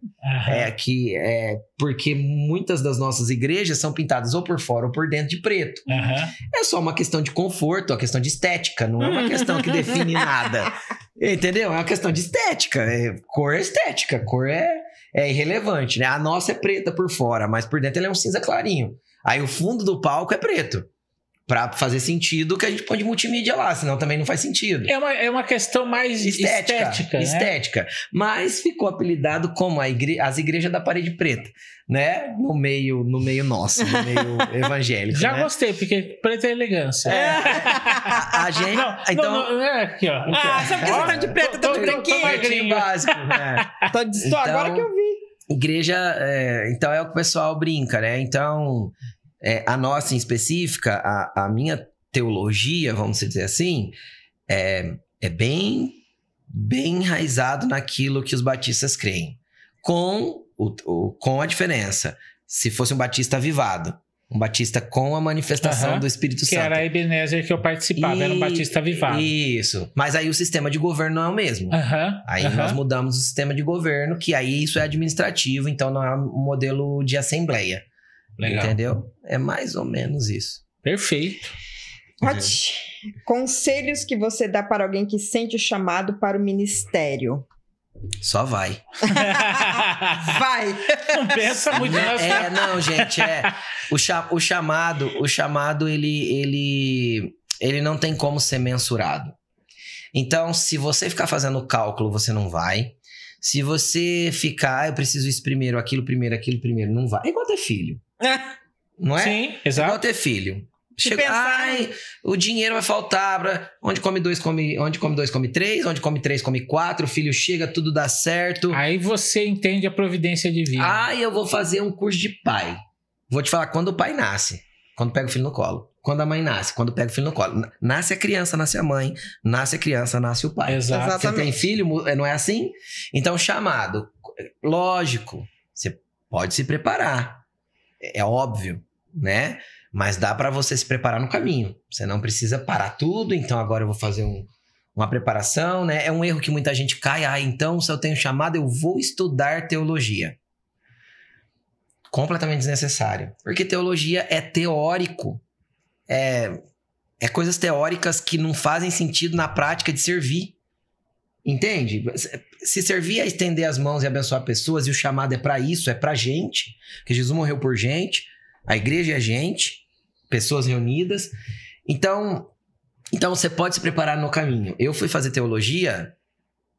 porque muitas das nossas igrejas são pintadas ou por fora ou por dentro de preto. É só uma questão de conforto, uma questão de estética, não é uma questão que define nada. Entendeu? É uma questão de estética. Cor é estética, cor é irrelevante, né? A nossa é preta por fora, mas por dentro ela é um cinza clarinho. Aí o fundo do palco é preto. Pra fazer sentido que a gente põe de multimídia lá, senão também não faz sentido. É uma questão mais estética, né? Estética. Mas ficou apelidado como as igrejas da parede preta, né? No meio nosso, no meio evangélico. Já né? gostei, porque preto é elegância. A gente... Não, é aqui, ó. Só porque vocês estão de preto, eu tô de branquinho. Pretinho básico, né? Então, agora que eu vi. Igreja, então é o que o pessoal brinca, né? Então, a nossa em específica, a minha teologia, vamos dizer assim, é bem enraizado naquilo que os batistas creem. Com a diferença, se fosse um batista avivado, um batista com a manifestação do Espírito Santo. Que era a Ebenezer que eu participava, era um batista avivado. Isso. Mas aí o sistema de governo não é o mesmo. Aí nós mudamos o sistema de governo, que aí isso é administrativo, então não é um modelo de assembleia. Legal. Entendeu? É mais ou menos isso. Perfeito. Conselhos que você dá para alguém que sente o chamado para o ministério. Só vai. Vai! Não pensa muito. Não, gente, o chamado, ele não tem como ser mensurado. Então, se você ficar fazendo cálculo, você não vai. Se você ficar, eu preciso isso primeiro, aquilo primeiro, não vai. É igual ter filho. Não é? Sim, exato. É igual ter filho. Chega, o dinheiro vai faltar. Onde come dois, come três. Onde come três, come quatro. O filho chega, tudo dá certo. Aí você entende a providência divina. Eu vou fazer um curso de pai. Vou te falar quando o pai nasce. Quando pega o filho no colo. Quando a mãe nasce. Quando pega o filho no colo. Nasce a criança, nasce a mãe. Nasce a criança, nasce o pai. Exato. Você tem filho, não é assim? Então, chamado. Lógico. Você pode se preparar. É óbvio, né? Mas dá para você se preparar no caminho. Você não precisa parar tudo, então agora eu vou fazer uma preparação, né? É um erro que muita gente cai. Então, se eu tenho chamado, eu vou estudar teologia. Completamente desnecessário. Porque teologia é teórico. É coisas teóricas que não fazem sentido na prática de servir. Entende? Se servir é estender as mãos e abençoar pessoas, e o chamado é para isso, é pra gente. Porque Jesus morreu por gente, a igreja é gente, pessoas reunidas. Então você pode se preparar no caminho. Eu fui fazer teologia,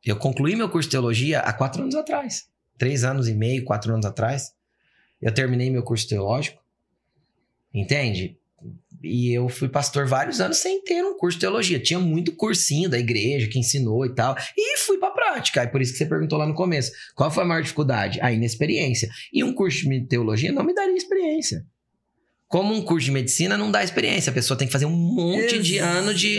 eu concluí meu curso de teologia há 4 anos atrás. 3 anos e meio, 4 anos atrás. Eu terminei meu curso teológico. Entende? E eu fui pastor vários anos sem ter um curso de teologia. Tinha muito cursinho da igreja que ensinou e tal. E fui pra prática. É por isso que você perguntou lá no começo. Qual foi a maior dificuldade? A inexperiência. E um curso de teologia não me daria experiência. Como um curso de medicina não dá experiência. A pessoa tem que fazer um monte de anos de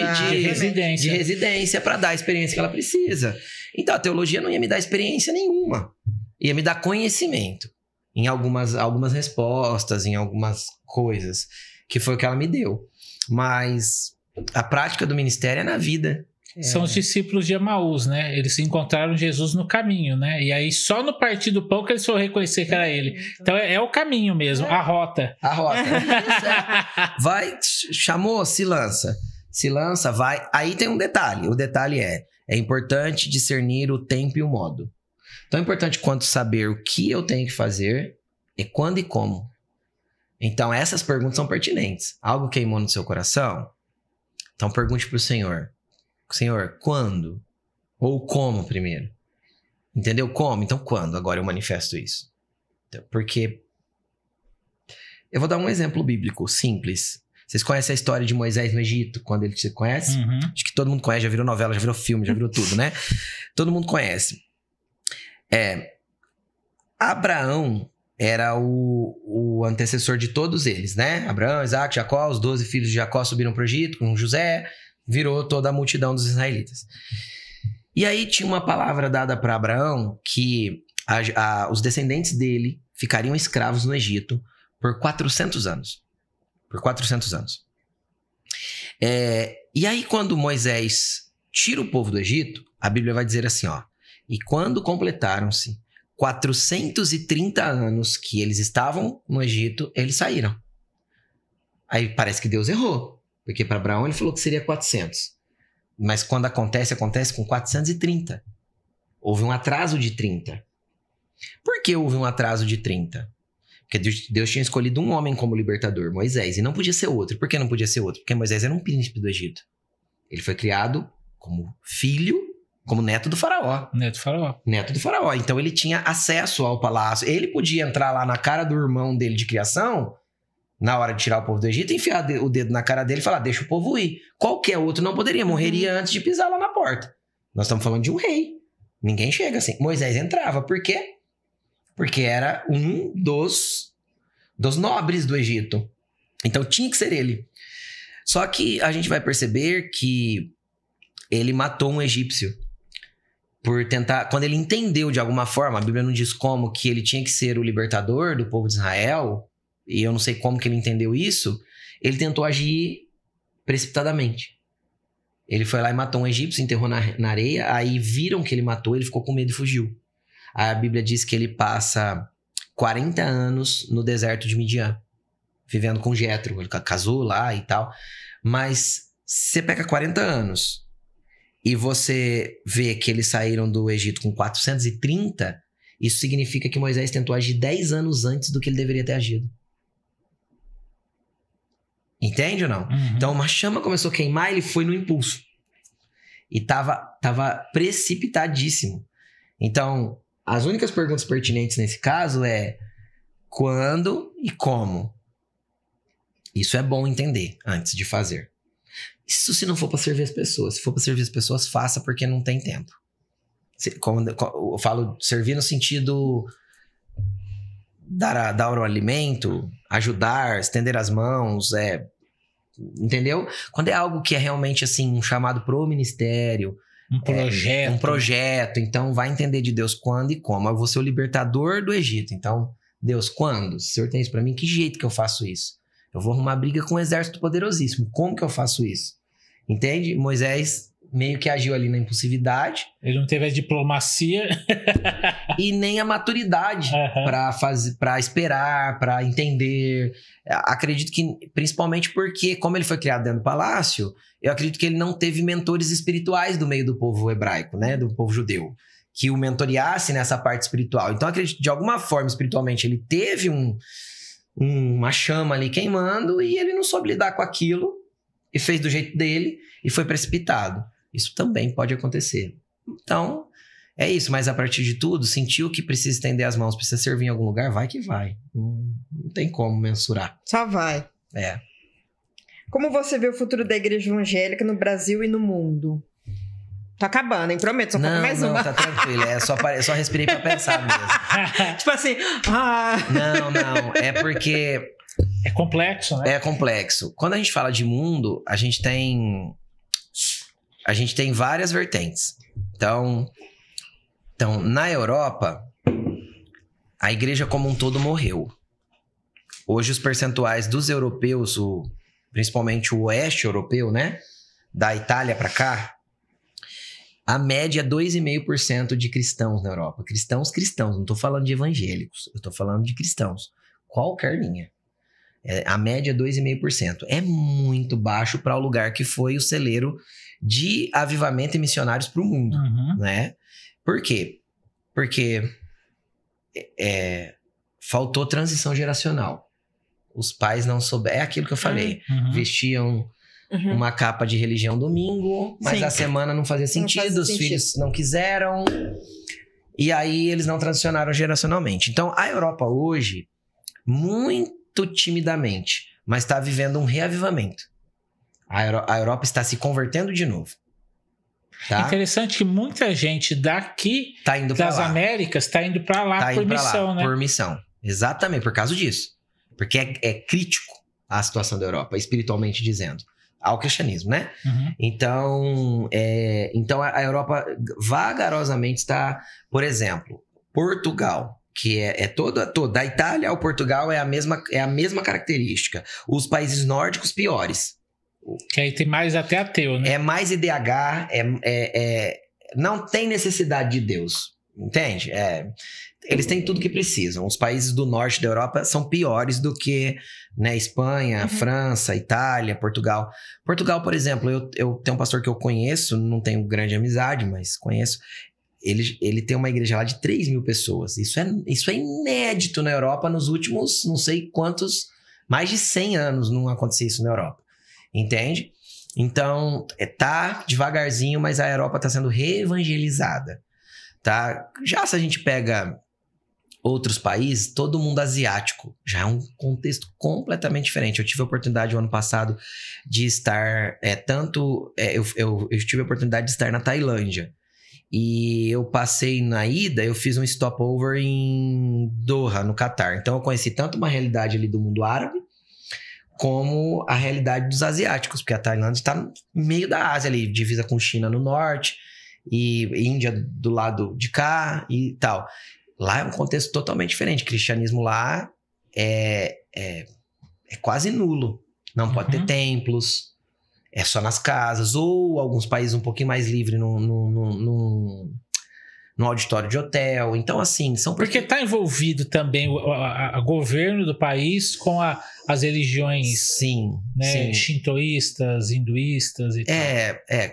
residência para dar a experiência que ela precisa. Então a teologia não ia me dar experiência nenhuma. Ia me dar conhecimento em algumas respostas, em algumas coisas, que foi o que ela me deu. Mas a prática do ministério é na vida. São os discípulos de Emaús, né? Eles encontraram Jesus no caminho, né? E aí só no partir do pão que eles foram reconhecer que era ele. Então é o caminho mesmo, a rota. A rota. Vai, chamou, se lança. Se lança, vai. Aí tem um detalhe. O detalhe é importante discernir o tempo e o modo. Tão importante quanto saber o que eu tenho que fazer é quando e como. Então essas perguntas são pertinentes. Algo queimou no seu coração? Então pergunte para o Senhor. Senhor, quando? Ou como primeiro? Entendeu? Como? Então quando? Agora eu manifesto isso. Então, porque... Eu vou dar um exemplo bíblico simples. Vocês conhecem a história de Moisés no Egito? Quando ele se conhece? Uhum. Acho que todo mundo conhece. Já virou novela, já virou filme, já virou tudo, né? Todo mundo conhece. Abraão era o antecessor de todos eles, né? Abraão, Isaac, Jacó, os 12 filhos de Jacó subiram para o Egito com José, virou toda a multidão dos israelitas. E aí tinha uma palavra dada para Abraão que os descendentes dele ficariam escravos no Egito por 400 anos. Por 400 anos. E aí quando Moisés tira o povo do Egito, a Bíblia vai dizer assim, ó: e quando completaram-se 430 anos que eles estavam no Egito, eles saíram. Aí parece que Deus errou, porque para Abraão ele falou que seria 400. Mas quando acontece com 430. Houve um atraso de 30. Por que houve um atraso de 30? Porque Deus tinha escolhido um homem como libertador, Moisés, e não podia ser outro. Por que não podia ser outro? Porque Moisés era um príncipe do Egito. Ele foi criado como filho, como neto do faraó. Neto do faraó. Então ele tinha acesso ao palácio. Ele podia entrar lá na cara do irmão dele de criação, na hora de tirar o povo do Egito, enfiar o dedo na cara dele e falar, deixa o povo ir. Qualquer outro não poderia, morreria antes de pisar lá na porta. Nós estamos falando de um rei. Ninguém chega assim. Moisés entrava. Por quê? Porque era um dos nobres do Egito. Então tinha que ser ele. Só que a gente vai perceber que ele matou um egípcio. Por tentar... Quando ele entendeu de alguma forma, a Bíblia não diz como, que ele tinha que ser o libertador do povo de Israel, e eu não sei como que ele entendeu isso, ele tentou agir precipitadamente. Ele foi lá e matou um egípcio, enterrou na areia, aí viram que ele matou, ele ficou com medo e fugiu. A Bíblia diz que ele passa 40 anos no deserto de Midian, vivendo com Jetro. Ele casou lá e tal. Mas você pega 40 anos e você vê que eles saíram do Egito com 430, isso significa que Moisés tentou agir 10 anos antes do que ele deveria ter agido. Entende ou não? Uhum. Então uma chama começou a queimar, ele foi no impulso. E tava precipitadíssimo. Então... As únicas perguntas pertinentes nesse caso é quando e como. Isso é bom entender antes de fazer. Isso se não for para servir as pessoas. Se for para servir as pessoas, faça porque não tem tempo. Eu falo servir no sentido dar o alimento, ajudar, estender as mãos, entendeu? Quando é algo que é realmente assim, um chamado pro ministério... Um projeto. Então vai entender de Deus quando e como. Eu vou ser o libertador do Egito. Então, Deus, quando? Se o Senhor tem isso pra mim, que jeito que eu faço isso? Eu vou arrumar briga com um exército poderosíssimo. Como que eu faço isso? Entende? Moisés meio que agiu ali na impulsividade. Ele não teve a diplomacia. E nem a maturidade para esperar, para entender. Acredito que, principalmente porque, como ele foi criado dentro do palácio, eu acredito que ele não teve mentores espirituais do meio do povo hebraico, né? Do povo judeu, que o mentoreasse nessa parte espiritual. Então, acredito que, de alguma forma, espiritualmente, ele teve uma chama ali queimando e ele não soube lidar com aquilo e fez do jeito dele e foi precipitado. Isso também pode acontecer. Então, é isso. Mas a partir de tudo, sentiu que precisa estender as mãos, precisa servir em algum lugar, vai que vai. Não tem como mensurar. Só vai. Como você vê o futuro da igreja evangélica no Brasil e no mundo? Tô acabando, hein? Prometo, só falta mais uma. Não, tá tranquilo. Só respirei pra pensar mesmo. Tipo assim... Não. É porque... É complexo, né? É complexo. Quando a gente fala de mundo, a gente tem várias vertentes. Então, na Europa, a igreja como um todo morreu. Hoje, os percentuais dos europeus, principalmente o oeste europeu, né? Da Itália pra cá, a média é 2,5% de cristãos na Europa. Cristãos. Não tô falando de evangélicos. Eu tô falando de cristãos. Qualquer linha. A média é 2,5%. É muito baixo para o lugar que foi o celeiro de avivamento e missionários para o mundo, né? Por quê? Porque faltou transição geracional. Os pais não souberam... É aquilo que eu falei. Vestiam uma capa de religião domingo, mas a semana não fazia sentido, os filhos não quiseram, e aí eles não transicionaram geracionalmente. Então, a Europa hoje, muito timidamente, mas está vivendo um reavivamento. A Europa está se convertendo de novo. Tá? Interessante que muita gente daqui das Américas está indo para lá por missão, né? Por missão. Exatamente, por causa disso. Porque é crítico a situação da Europa, espiritualmente dizendo. Ao cristianismo, né? Então a Europa vagarosamente está... Por exemplo, Portugal, que é toda da Itália ao Portugal é a mesma característica. Os países nórdicos, piores. Que aí tem mais até ateu, né? É mais IDH, não tem necessidade de Deus, entende? Eles têm tudo que precisam. Os países do norte da Europa são piores do que, né, Espanha, França, Itália, Portugal. Portugal, por exemplo, eu tenho um pastor que eu conheço, não tenho grande amizade, mas conheço. Ele tem uma igreja lá de 3 mil pessoas. Isso é inédito na Europa nos últimos, não sei quantos, mais de 100 anos não acontecia isso na Europa. Entende? Então, tá devagarzinho, mas a Europa tá sendo reevangelizada. Tá? Já se a gente pega outros países, todo mundo asiático, já é um contexto completamente diferente. Eu tive a oportunidade, o ano passado, de estar... eu tive a oportunidade de estar na Tailândia. E eu passei na ida, eu fiz um stopover em Doha, no Catar. Então, eu conheci tanto uma realidade ali do mundo árabe, como a realidade dos asiáticos, porque a Tailândia está no meio da Ásia ali, divisa com China no norte, e Índia do lado de cá e tal. Lá é um contexto totalmente diferente. O cristianismo lá é quase nulo. Não pode ter templos, é só nas casas, ou alguns países um pouquinho mais livre no auditório de hotel. Então, assim, são... Porque está envolvido também o governo do país com as religiões, sim, né, sim, shintoístas, hinduístas e tal.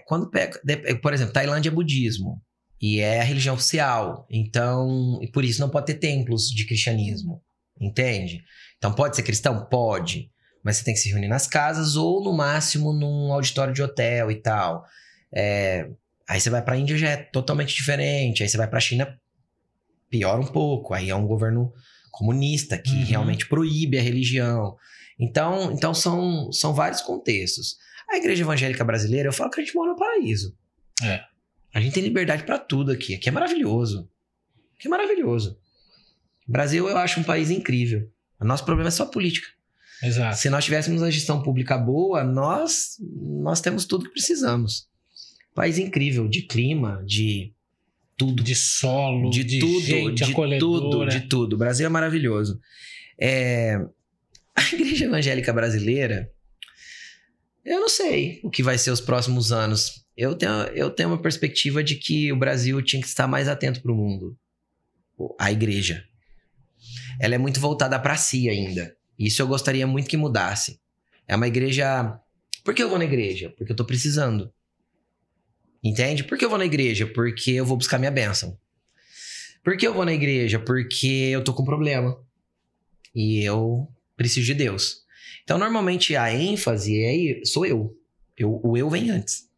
Quando pega... Por exemplo, Tailândia é budismo. E é a religião oficial. Então, e por isso não pode ter templos de cristianismo. Entende? Então, pode ser cristão? Pode. Mas você tem que se reunir nas casas ou, no máximo, num auditório de hotel e tal. Aí você vai pra Índia, já é totalmente diferente. Aí você vai pra China, piora um pouco. Aí é um governo comunista que realmente proíbe a religião. Então são vários contextos. A igreja evangélica brasileira, eu falo que a gente mora no paraíso. A gente tem liberdade pra tudo aqui. Aqui é maravilhoso. O Brasil, eu acho um país incrível. O nosso problema é só política. Exato. Se nós tivéssemos uma gestão pública boa, nós temos tudo que precisamos. País incrível, de clima, de tudo. De solo, de tudo, gente acolhedora. De tudo. O Brasil é maravilhoso. A igreja evangélica brasileira, eu não sei o que vai ser os próximos anos. Eu tenho uma perspectiva de que o Brasil tinha que estar mais atento para o mundo. A igreja. Ela é muito voltada para si ainda. Isso eu gostaria muito que mudasse. É uma igreja... Por que eu vou na igreja? Porque eu tô precisando. Entende? Por que eu vou na igreja? Porque eu vou buscar minha bênção. Por que eu vou na igreja? Porque eu tô com problema. E eu preciso de Deus. Então, normalmente, a ênfase sou eu. O eu vem antes.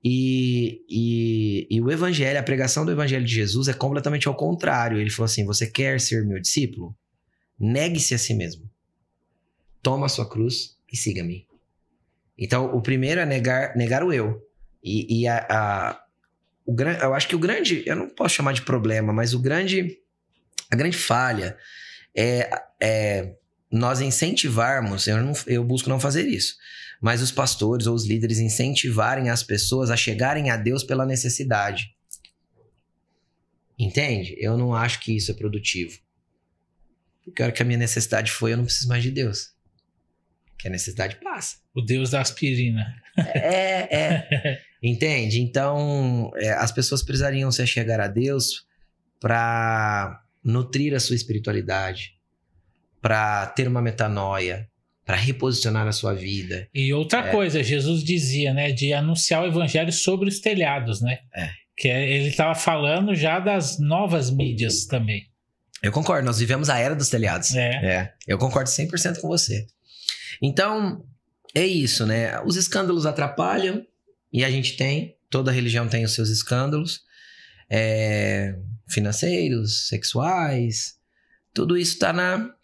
E o evangelho, a pregação do evangelho de Jesus é completamente ao contrário. Ele falou assim, você quer ser meu discípulo? Negue-se a si mesmo. toma a sua cruz e siga-me. Então, o primeiro é negar o eu. Eu acho que o grande, eu não posso chamar de problema, mas a grande falha é nós incentivarmos, eu busco não fazer isso, mas os pastores ou os líderes incentivarem as pessoas a chegarem a Deus pela necessidade. Entende? Eu não acho que isso é produtivo. Porque a hora que a minha necessidade foi, eu não preciso mais de Deus. Que a necessidade passa. O Deus da aspirina. Entende? Então, as pessoas precisariam se chegar a Deus para nutrir a sua espiritualidade, para ter uma metanoia, para reposicionar a sua vida. E outra coisa, Jesus dizia, né, de anunciar o evangelho sobre os telhados, né? Que ele estava falando já das novas mídias também. Eu concordo, nós vivemos a era dos telhados. Eu concordo 100% com você. Então, é isso, né? Os escândalos atrapalham, e a gente toda religião tem os seus escândalos, financeiros, sexuais, tudo isso tá na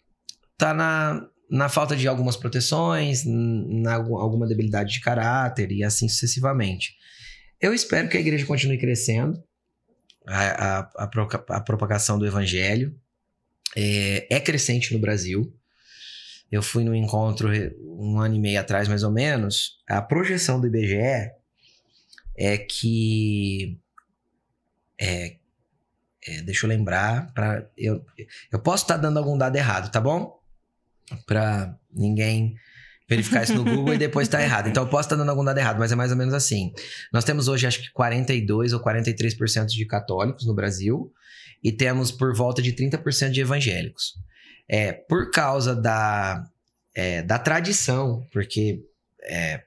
falta de algumas proteções, alguma debilidade de caráter e assim sucessivamente. Eu espero que a igreja continue crescendo, a propagação do evangelho é crescente no Brasil. Eu fui num encontro 1 ano e meio atrás, mais ou menos. A projeção do IBGE é que... deixa eu lembrar. Eu posso estar dando algum dado errado, tá bom? Para ninguém verificar isso no Google e depois estar errado. Então, eu posso estar dando algum dado errado, mas é mais ou menos assim. Nós temos hoje, acho que 42% ou 43% de católicos no Brasil e temos por volta de 30% de evangélicos. Por causa da tradição, porque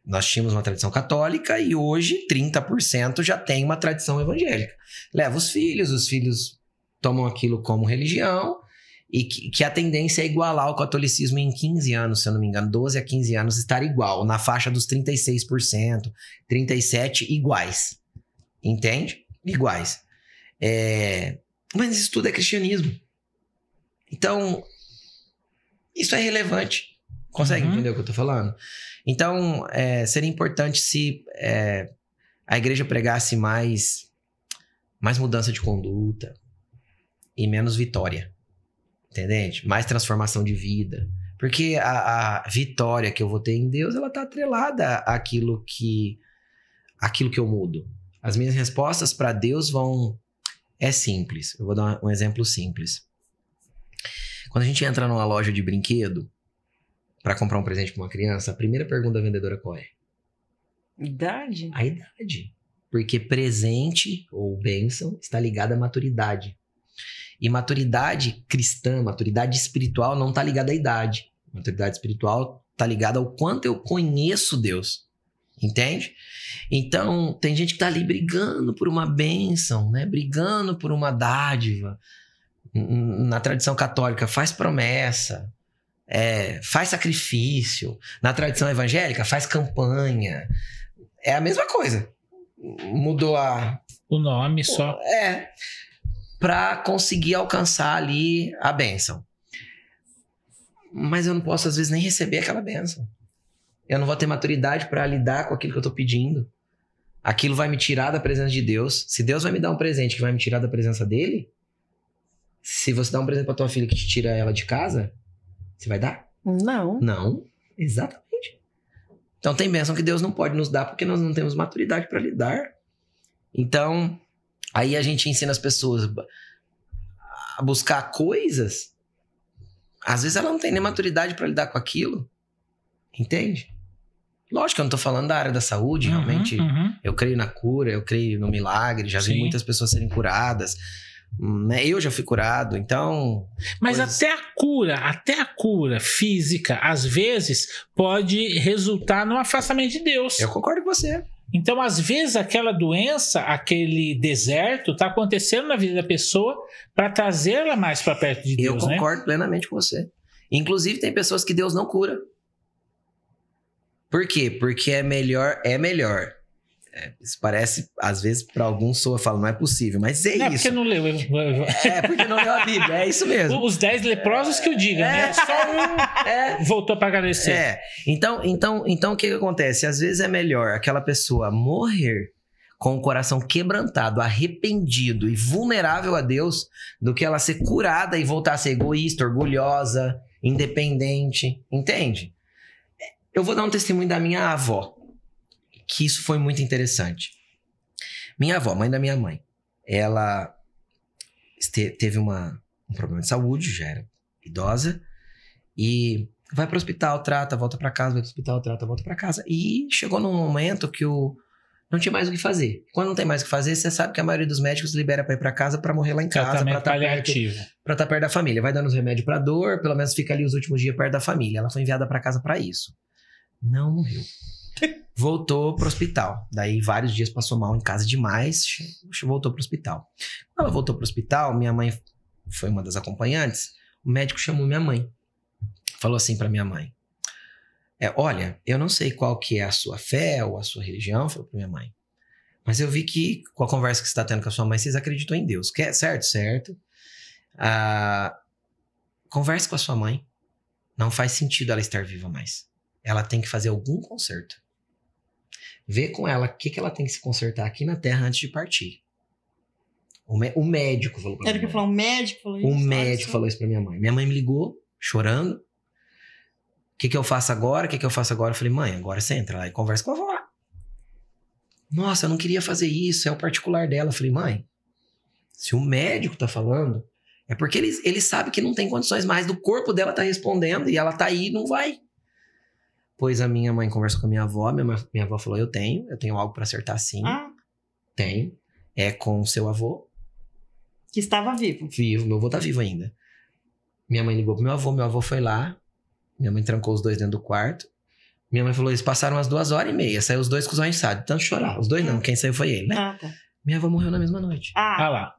nós tínhamos uma tradição católica e hoje 30% já tem uma tradição evangélica. Leva os filhos tomam aquilo como religião e que a tendência é igualar o catolicismo em 15 anos, se eu não me engano, 12 a 15 anos, estar igual, na faixa dos 36%, 37% iguais. Entende? Iguais. Mas isso tudo é cristianismo. Então, isso é relevante. Consegue entender o que eu tô falando? Então, seria importante se a igreja pregasse mais mudança de conduta e menos vitória. Entende? Mais transformação de vida. Porque a vitória que eu vou ter em Deus, ela tá atrelada àquilo que eu mudo. As minhas respostas para Deus é simples. Eu vou dar um exemplo simples. Quando a gente entra numa loja de brinquedo para comprar um presente para uma criança, a primeira pergunta da vendedora qual é? Idade? A idade. Porque presente ou bênção está ligada à maturidade. E maturidade cristã, maturidade espiritual não está ligada à idade. Maturidade espiritual está ligada ao quanto eu conheço Deus. Entende? Então, tem gente que está ali brigando por uma bênção, né? Brigando por uma dádiva. Na tradição católica, faz promessa, faz sacrifício. Na tradição evangélica, faz campanha. É a mesma coisa. Mudou o nome só. Para conseguir alcançar ali a bênção. Mas eu não posso, às vezes, nem receber aquela bênção. Eu não vou ter maturidade para lidar com aquilo que eu estou pedindo. Aquilo vai me tirar da presença de Deus. Se Deus vai me dar um presente que vai me tirar da presença dele, se você dá um presente para tua filha que te tira ela de casa, você vai dar? Não. Não, exatamente. Então tem bênção que Deus não pode nos dar porque nós não temos maturidade para lidar. Então, aí a gente ensina as pessoas a buscar coisas. Às vezes ela não tem nem maturidade para lidar com aquilo. Entende? Lógico que eu não tô falando da área da saúde, realmente. Eu creio na cura, eu creio no milagre, já vi muitas pessoas serem curadas. Né? Eu já fui curado, então... Mas até a cura física, às vezes, pode resultar no afastamento de Deus. Eu concordo com você. Então, às vezes, aquela doença, aquele deserto, tá acontecendo na vida da pessoa para trazê-la mais para perto de Deus, Eu concordo plenamente com você. Inclusive, tem pessoas que Deus não cura. Por quê? Porque é melhor. Isso parece, às vezes, para alguns soa fala, não é possível, mas é isso. Porque não leu. Porque não leu a Bíblia, é isso mesmo. Os 10 leprosos que eu diga, né? Só Voltou para agradecer. Então, o que acontece? Às vezes é melhor aquela pessoa morrer com o coração quebrantado, arrependido e vulnerável a Deus, do que ela ser curada e voltar a ser egoísta, orgulhosa, independente. Entende? Eu vou dar um testemunho da minha avó, que isso foi muito interessante. Minha avó, mãe da minha mãe, ela teve um problema de saúde, já era idosa, e vai para o hospital, trata, volta para casa, vai para o hospital, trata, volta para casa. E chegou num momento que não tinha mais o que fazer. Quando não tem mais o que fazer, você sabe que a maioria dos médicos libera para ir para casa para morrer lá em casa, para estar perto da família. Vai dando os remédios para dor, pelo menos fica ali os últimos dias perto da família. Ela foi enviada para casa para isso. Não morreu. Voltou pro hospital. Daí vários dias passou mal em casa demais, voltou pro hospital. Quando ela voltou pro hospital, minha mãe foi uma das acompanhantes, o médico chamou minha mãe. Falou assim pra minha mãe: olha, eu não sei qual que é a sua fé ou a sua religião, falou pra minha mãe, mas eu vi que com a conversa que você está tendo com a sua mãe, vocês acreditam em Deus. Certo? Certo. Converse com a sua mãe. Não faz sentido ela estar viva mais. Ela tem que fazer algum conserto. Vê com ela o que ela tem que se consertar aqui na Terra antes de partir. O médico falou pra minha mãe. O médico falou isso? O médico falou isso pra minha mãe. Minha mãe me ligou, chorando. O que eu faço agora? Eu falei, mãe, agora você entra lá e conversa com a avó. Nossa, eu não queria fazer isso, é o particular dela. Eu falei, mãe, se o médico tá falando, é porque ele sabe que não tem condições mais, do corpo dela tá respondendo e ela tá aí e não vai. Pois a minha mãe conversou com a minha avó, minha avó falou, eu tenho algo pra acertar sim. Tenho. É com o seu avô. Que estava vivo. Vivo, meu avô tá vivo ainda. Minha mãe ligou pro meu avô foi lá, minha mãe trancou os dois dentro do quarto. Minha mãe falou, eles passaram umas 2h30, saiu os dois com os olhos inchados, tanto chorar. Os dois não, quem saiu foi ele, né? Tá. Minha avó morreu na mesma noite. Lá.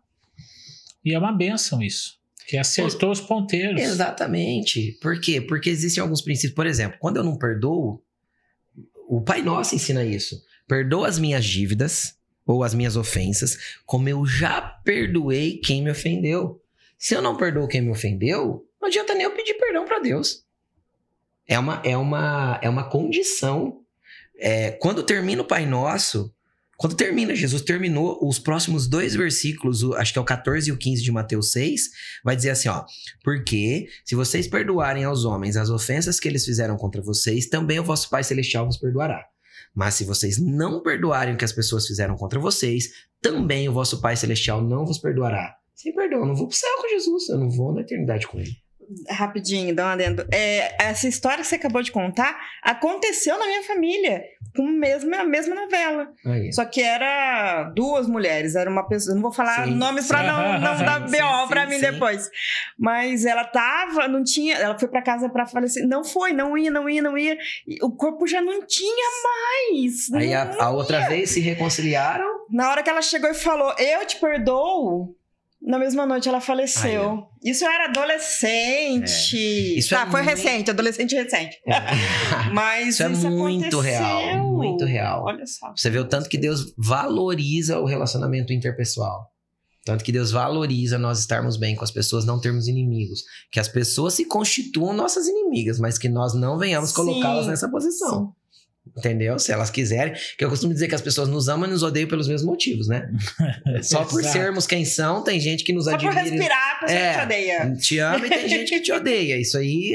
E é uma bênção isso. Que acertou os ponteiros. Exatamente. Por quê? Porque existem alguns princípios. Por exemplo, quando eu não perdoo, o Pai Nosso ensina isso. Perdoa as minhas dívidas ou as minhas ofensas, como eu já perdoei quem me ofendeu. Se eu não perdoo quem me ofendeu, não adianta nem eu pedir perdão para Deus. É uma condição. Quando termina o Pai Nosso, Jesus terminou os próximos 2 versículos, acho que é o 14 e o 15 de Mateus 6, vai dizer assim, porque se vocês perdoarem aos homens as ofensas que eles fizeram contra vocês, também o vosso Pai Celestial vos perdoará. Mas se vocês não perdoarem o que as pessoas fizeram contra vocês, também o vosso Pai Celestial não vos perdoará. Sem perdão, eu não vou pro céu com Jesus, eu não vou na eternidade com ele. Rapidinho, dá um adendo. Essa história que você acabou de contar aconteceu na minha família, com a mesma novela. Só que era 2 mulheres, era uma pessoa. Eu não vou falar nomes pra não dar BO pra mim depois. Mas ela não tinha. Ela foi pra casa pra falecer. Não ia. O corpo já não tinha mais. Aí a outra vez se reconciliaram. Na hora que ela chegou e falou, eu te perdoo. Na mesma noite ela faleceu. Isso eu era adolescente. Foi recente, adolescente recente. Mas isso é muito real, muito real. Olha só. Você vê o tanto que Deus valoriza o relacionamento interpessoal. Tanto que Deus valoriza nós estarmos bem com as pessoas, não termos inimigos. Que as pessoas se constituam nossas inimigas, mas que nós não venhamos colocá-las nessa posição. Sim. Entendeu? Se elas quiserem. Que eu costumo dizer que as pessoas nos amam e nos odeiam pelos mesmos motivos, né? Só por sermos quem são, tem gente que nos admira. Só por respirar, a pessoa te odeia. Te ama e tem gente que te odeia. Isso aí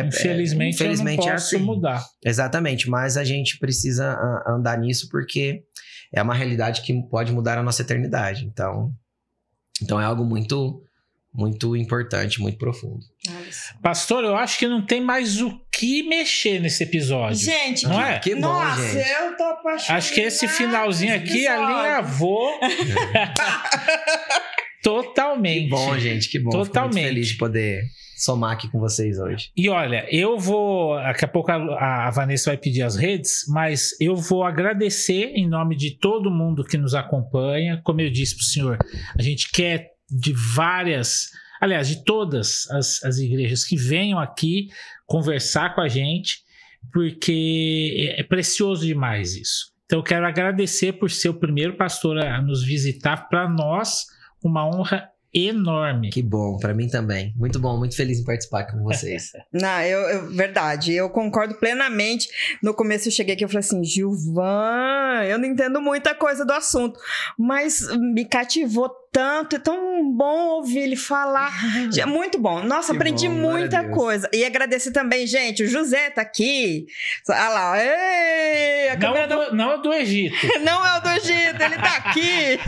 Infelizmente eu não posso mudar. Exatamente, mas a gente precisa andar nisso porque é uma realidade que pode mudar a nossa eternidade. Então é algo muito, muito importante, muito profundo. Pastor, eu acho que não tem mais o que mexer nesse episódio. Gente, não é? Que bom, nossa, gente. Eu tô apaixonada. Acho que esse finalzinho aqui alinhavou totalmente. Que bom, gente, que bom. Totalmente. Fico muito feliz de poder somar aqui com vocês hoje. E olha, eu vou... Daqui a pouco a Vanessa vai pedir as redes, mas eu vou agradecer em nome de todo mundo que nos acompanha. Como eu disse pro senhor, a gente quer de várias... Aliás, de todas as igrejas que venham aqui conversar com a gente, porque é precioso demais isso. Então, eu quero agradecer por ser o primeiro pastor a nos visitar. Para nós, uma honra enorme. Que bom, pra mim também. Muito bom, muito feliz em participar com vocês. Não, verdade, eu concordo plenamente. No começo eu cheguei aqui e falei assim, Gilvan, eu não entendo muita coisa do assunto, mas me cativou tanto, é tão bom ouvir ele falar. É muito bom. Nossa, Que aprendi bom, muita glória a Deus. coisa. E agradecer também, gente, o José tá aqui. Olha lá, ei, a câmera Não é do Egito. não é o do Egito, ele tá aqui.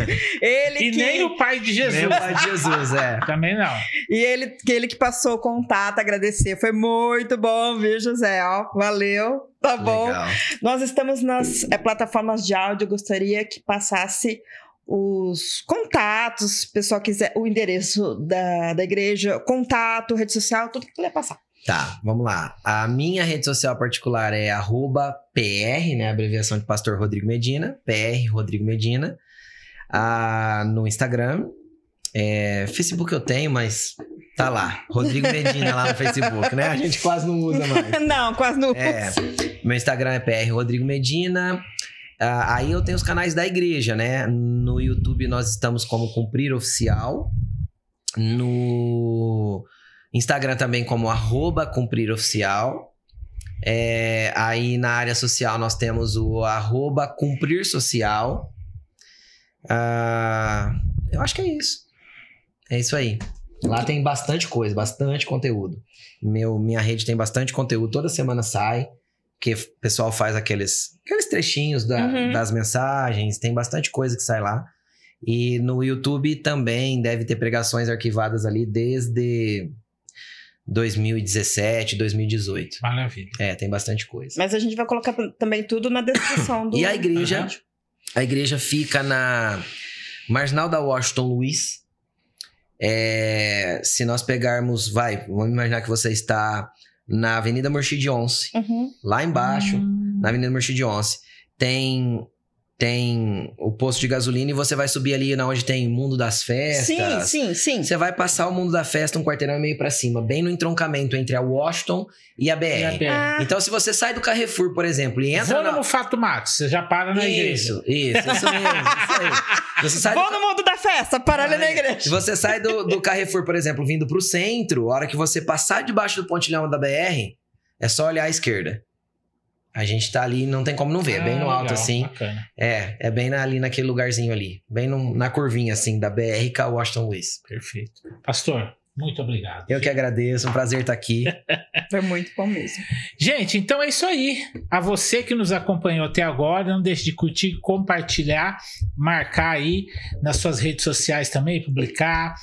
Ele E que... nem o pai de Jesus. Meu pai de Jesus, é. Também não. E ele que passou o contato, agradecer. Foi muito bom, viu, José? Ó, valeu. Tá bom. Legal. Nós estamos nas plataformas de áudio. Eu gostaria que passasse os contatos, se o pessoal quiser, o endereço da igreja, contato, rede social, tudo que quiser passar. Tá, vamos lá. A minha rede social particular é @PR, né? Abreviação de Pastor Rodrigo Medina. PR Rodrigo Medina. No Instagram. Facebook eu tenho, mas tá lá. Rodrigo Medina lá no Facebook, né? A gente quase não usa mais. Não, quase não. Meu Instagram é PR Rodrigo Medina. Aí eu tenho os canais da igreja, né? No YouTube nós estamos como Cumprir Oficial. No Instagram também como @Cumprir Oficial. Aí na área social nós temos o @Cumprir Social. Eu acho que é isso. É isso aí. Lá tem bastante coisa, bastante conteúdo. Minha rede tem bastante conteúdo. Toda semana sai. Porque o pessoal faz aqueles trechinhos das mensagens. Tem bastante coisa que sai lá. E no YouTube também deve ter pregações arquivadas ali desde 2017, 2018. Maravilha. Tem bastante coisa. Mas a gente vai colocar também tudo na descrição do... E a igreja fica na Marginal da Washington Luiz. Se nós pegarmos, vamos imaginar que você está na Avenida Murchid 11. Lá embaixo, na Avenida Murchid 11, tem o posto de gasolina e você vai subir ali na onde tem Mundo das Festas. Sim. Você vai passar o Mundo da Festa um quarteirão e meio pra cima, bem no entroncamento entre a Washington e a BR. Então, se você sai do Carrefour, por exemplo, e entra Vou no Fato Max, você já para na igreja. Isso aí. Você sai Vou no Mundo da Festa, para ali na igreja. Se você sai do Carrefour, por exemplo, vindo pro centro, a hora que você passar debaixo do pontilhão da BR, é só olhar à esquerda. A gente tá ali, não tem como não ver, é bem no alto, legal, assim. Bacana. É bem ali naquele lugarzinho ali. Bem na curvinha, assim, da BR com a Washington Luiz. Perfeito. Pastor, muito obrigado. Eu que agradeço, um prazer estar aqui. Foi muito bom mesmo. Gente, então é isso aí. A você que nos acompanhou até agora, não deixe de curtir, compartilhar, marcar aí nas suas redes sociais também, publicar,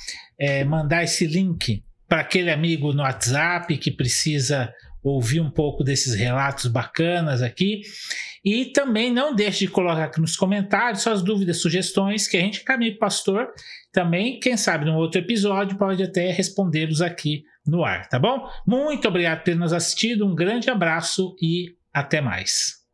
mandar esse link para aquele amigo no WhatsApp que precisa ouvir um pouco desses relatos bacanas aqui. E também não deixe de colocar aqui nos comentários suas dúvidas, sugestões, que a gente caminha para o pastor. Também, quem sabe, num outro episódio, pode até respondê-los aqui no ar, tá bom? Muito obrigado por ter nos assistido, um grande abraço e até mais.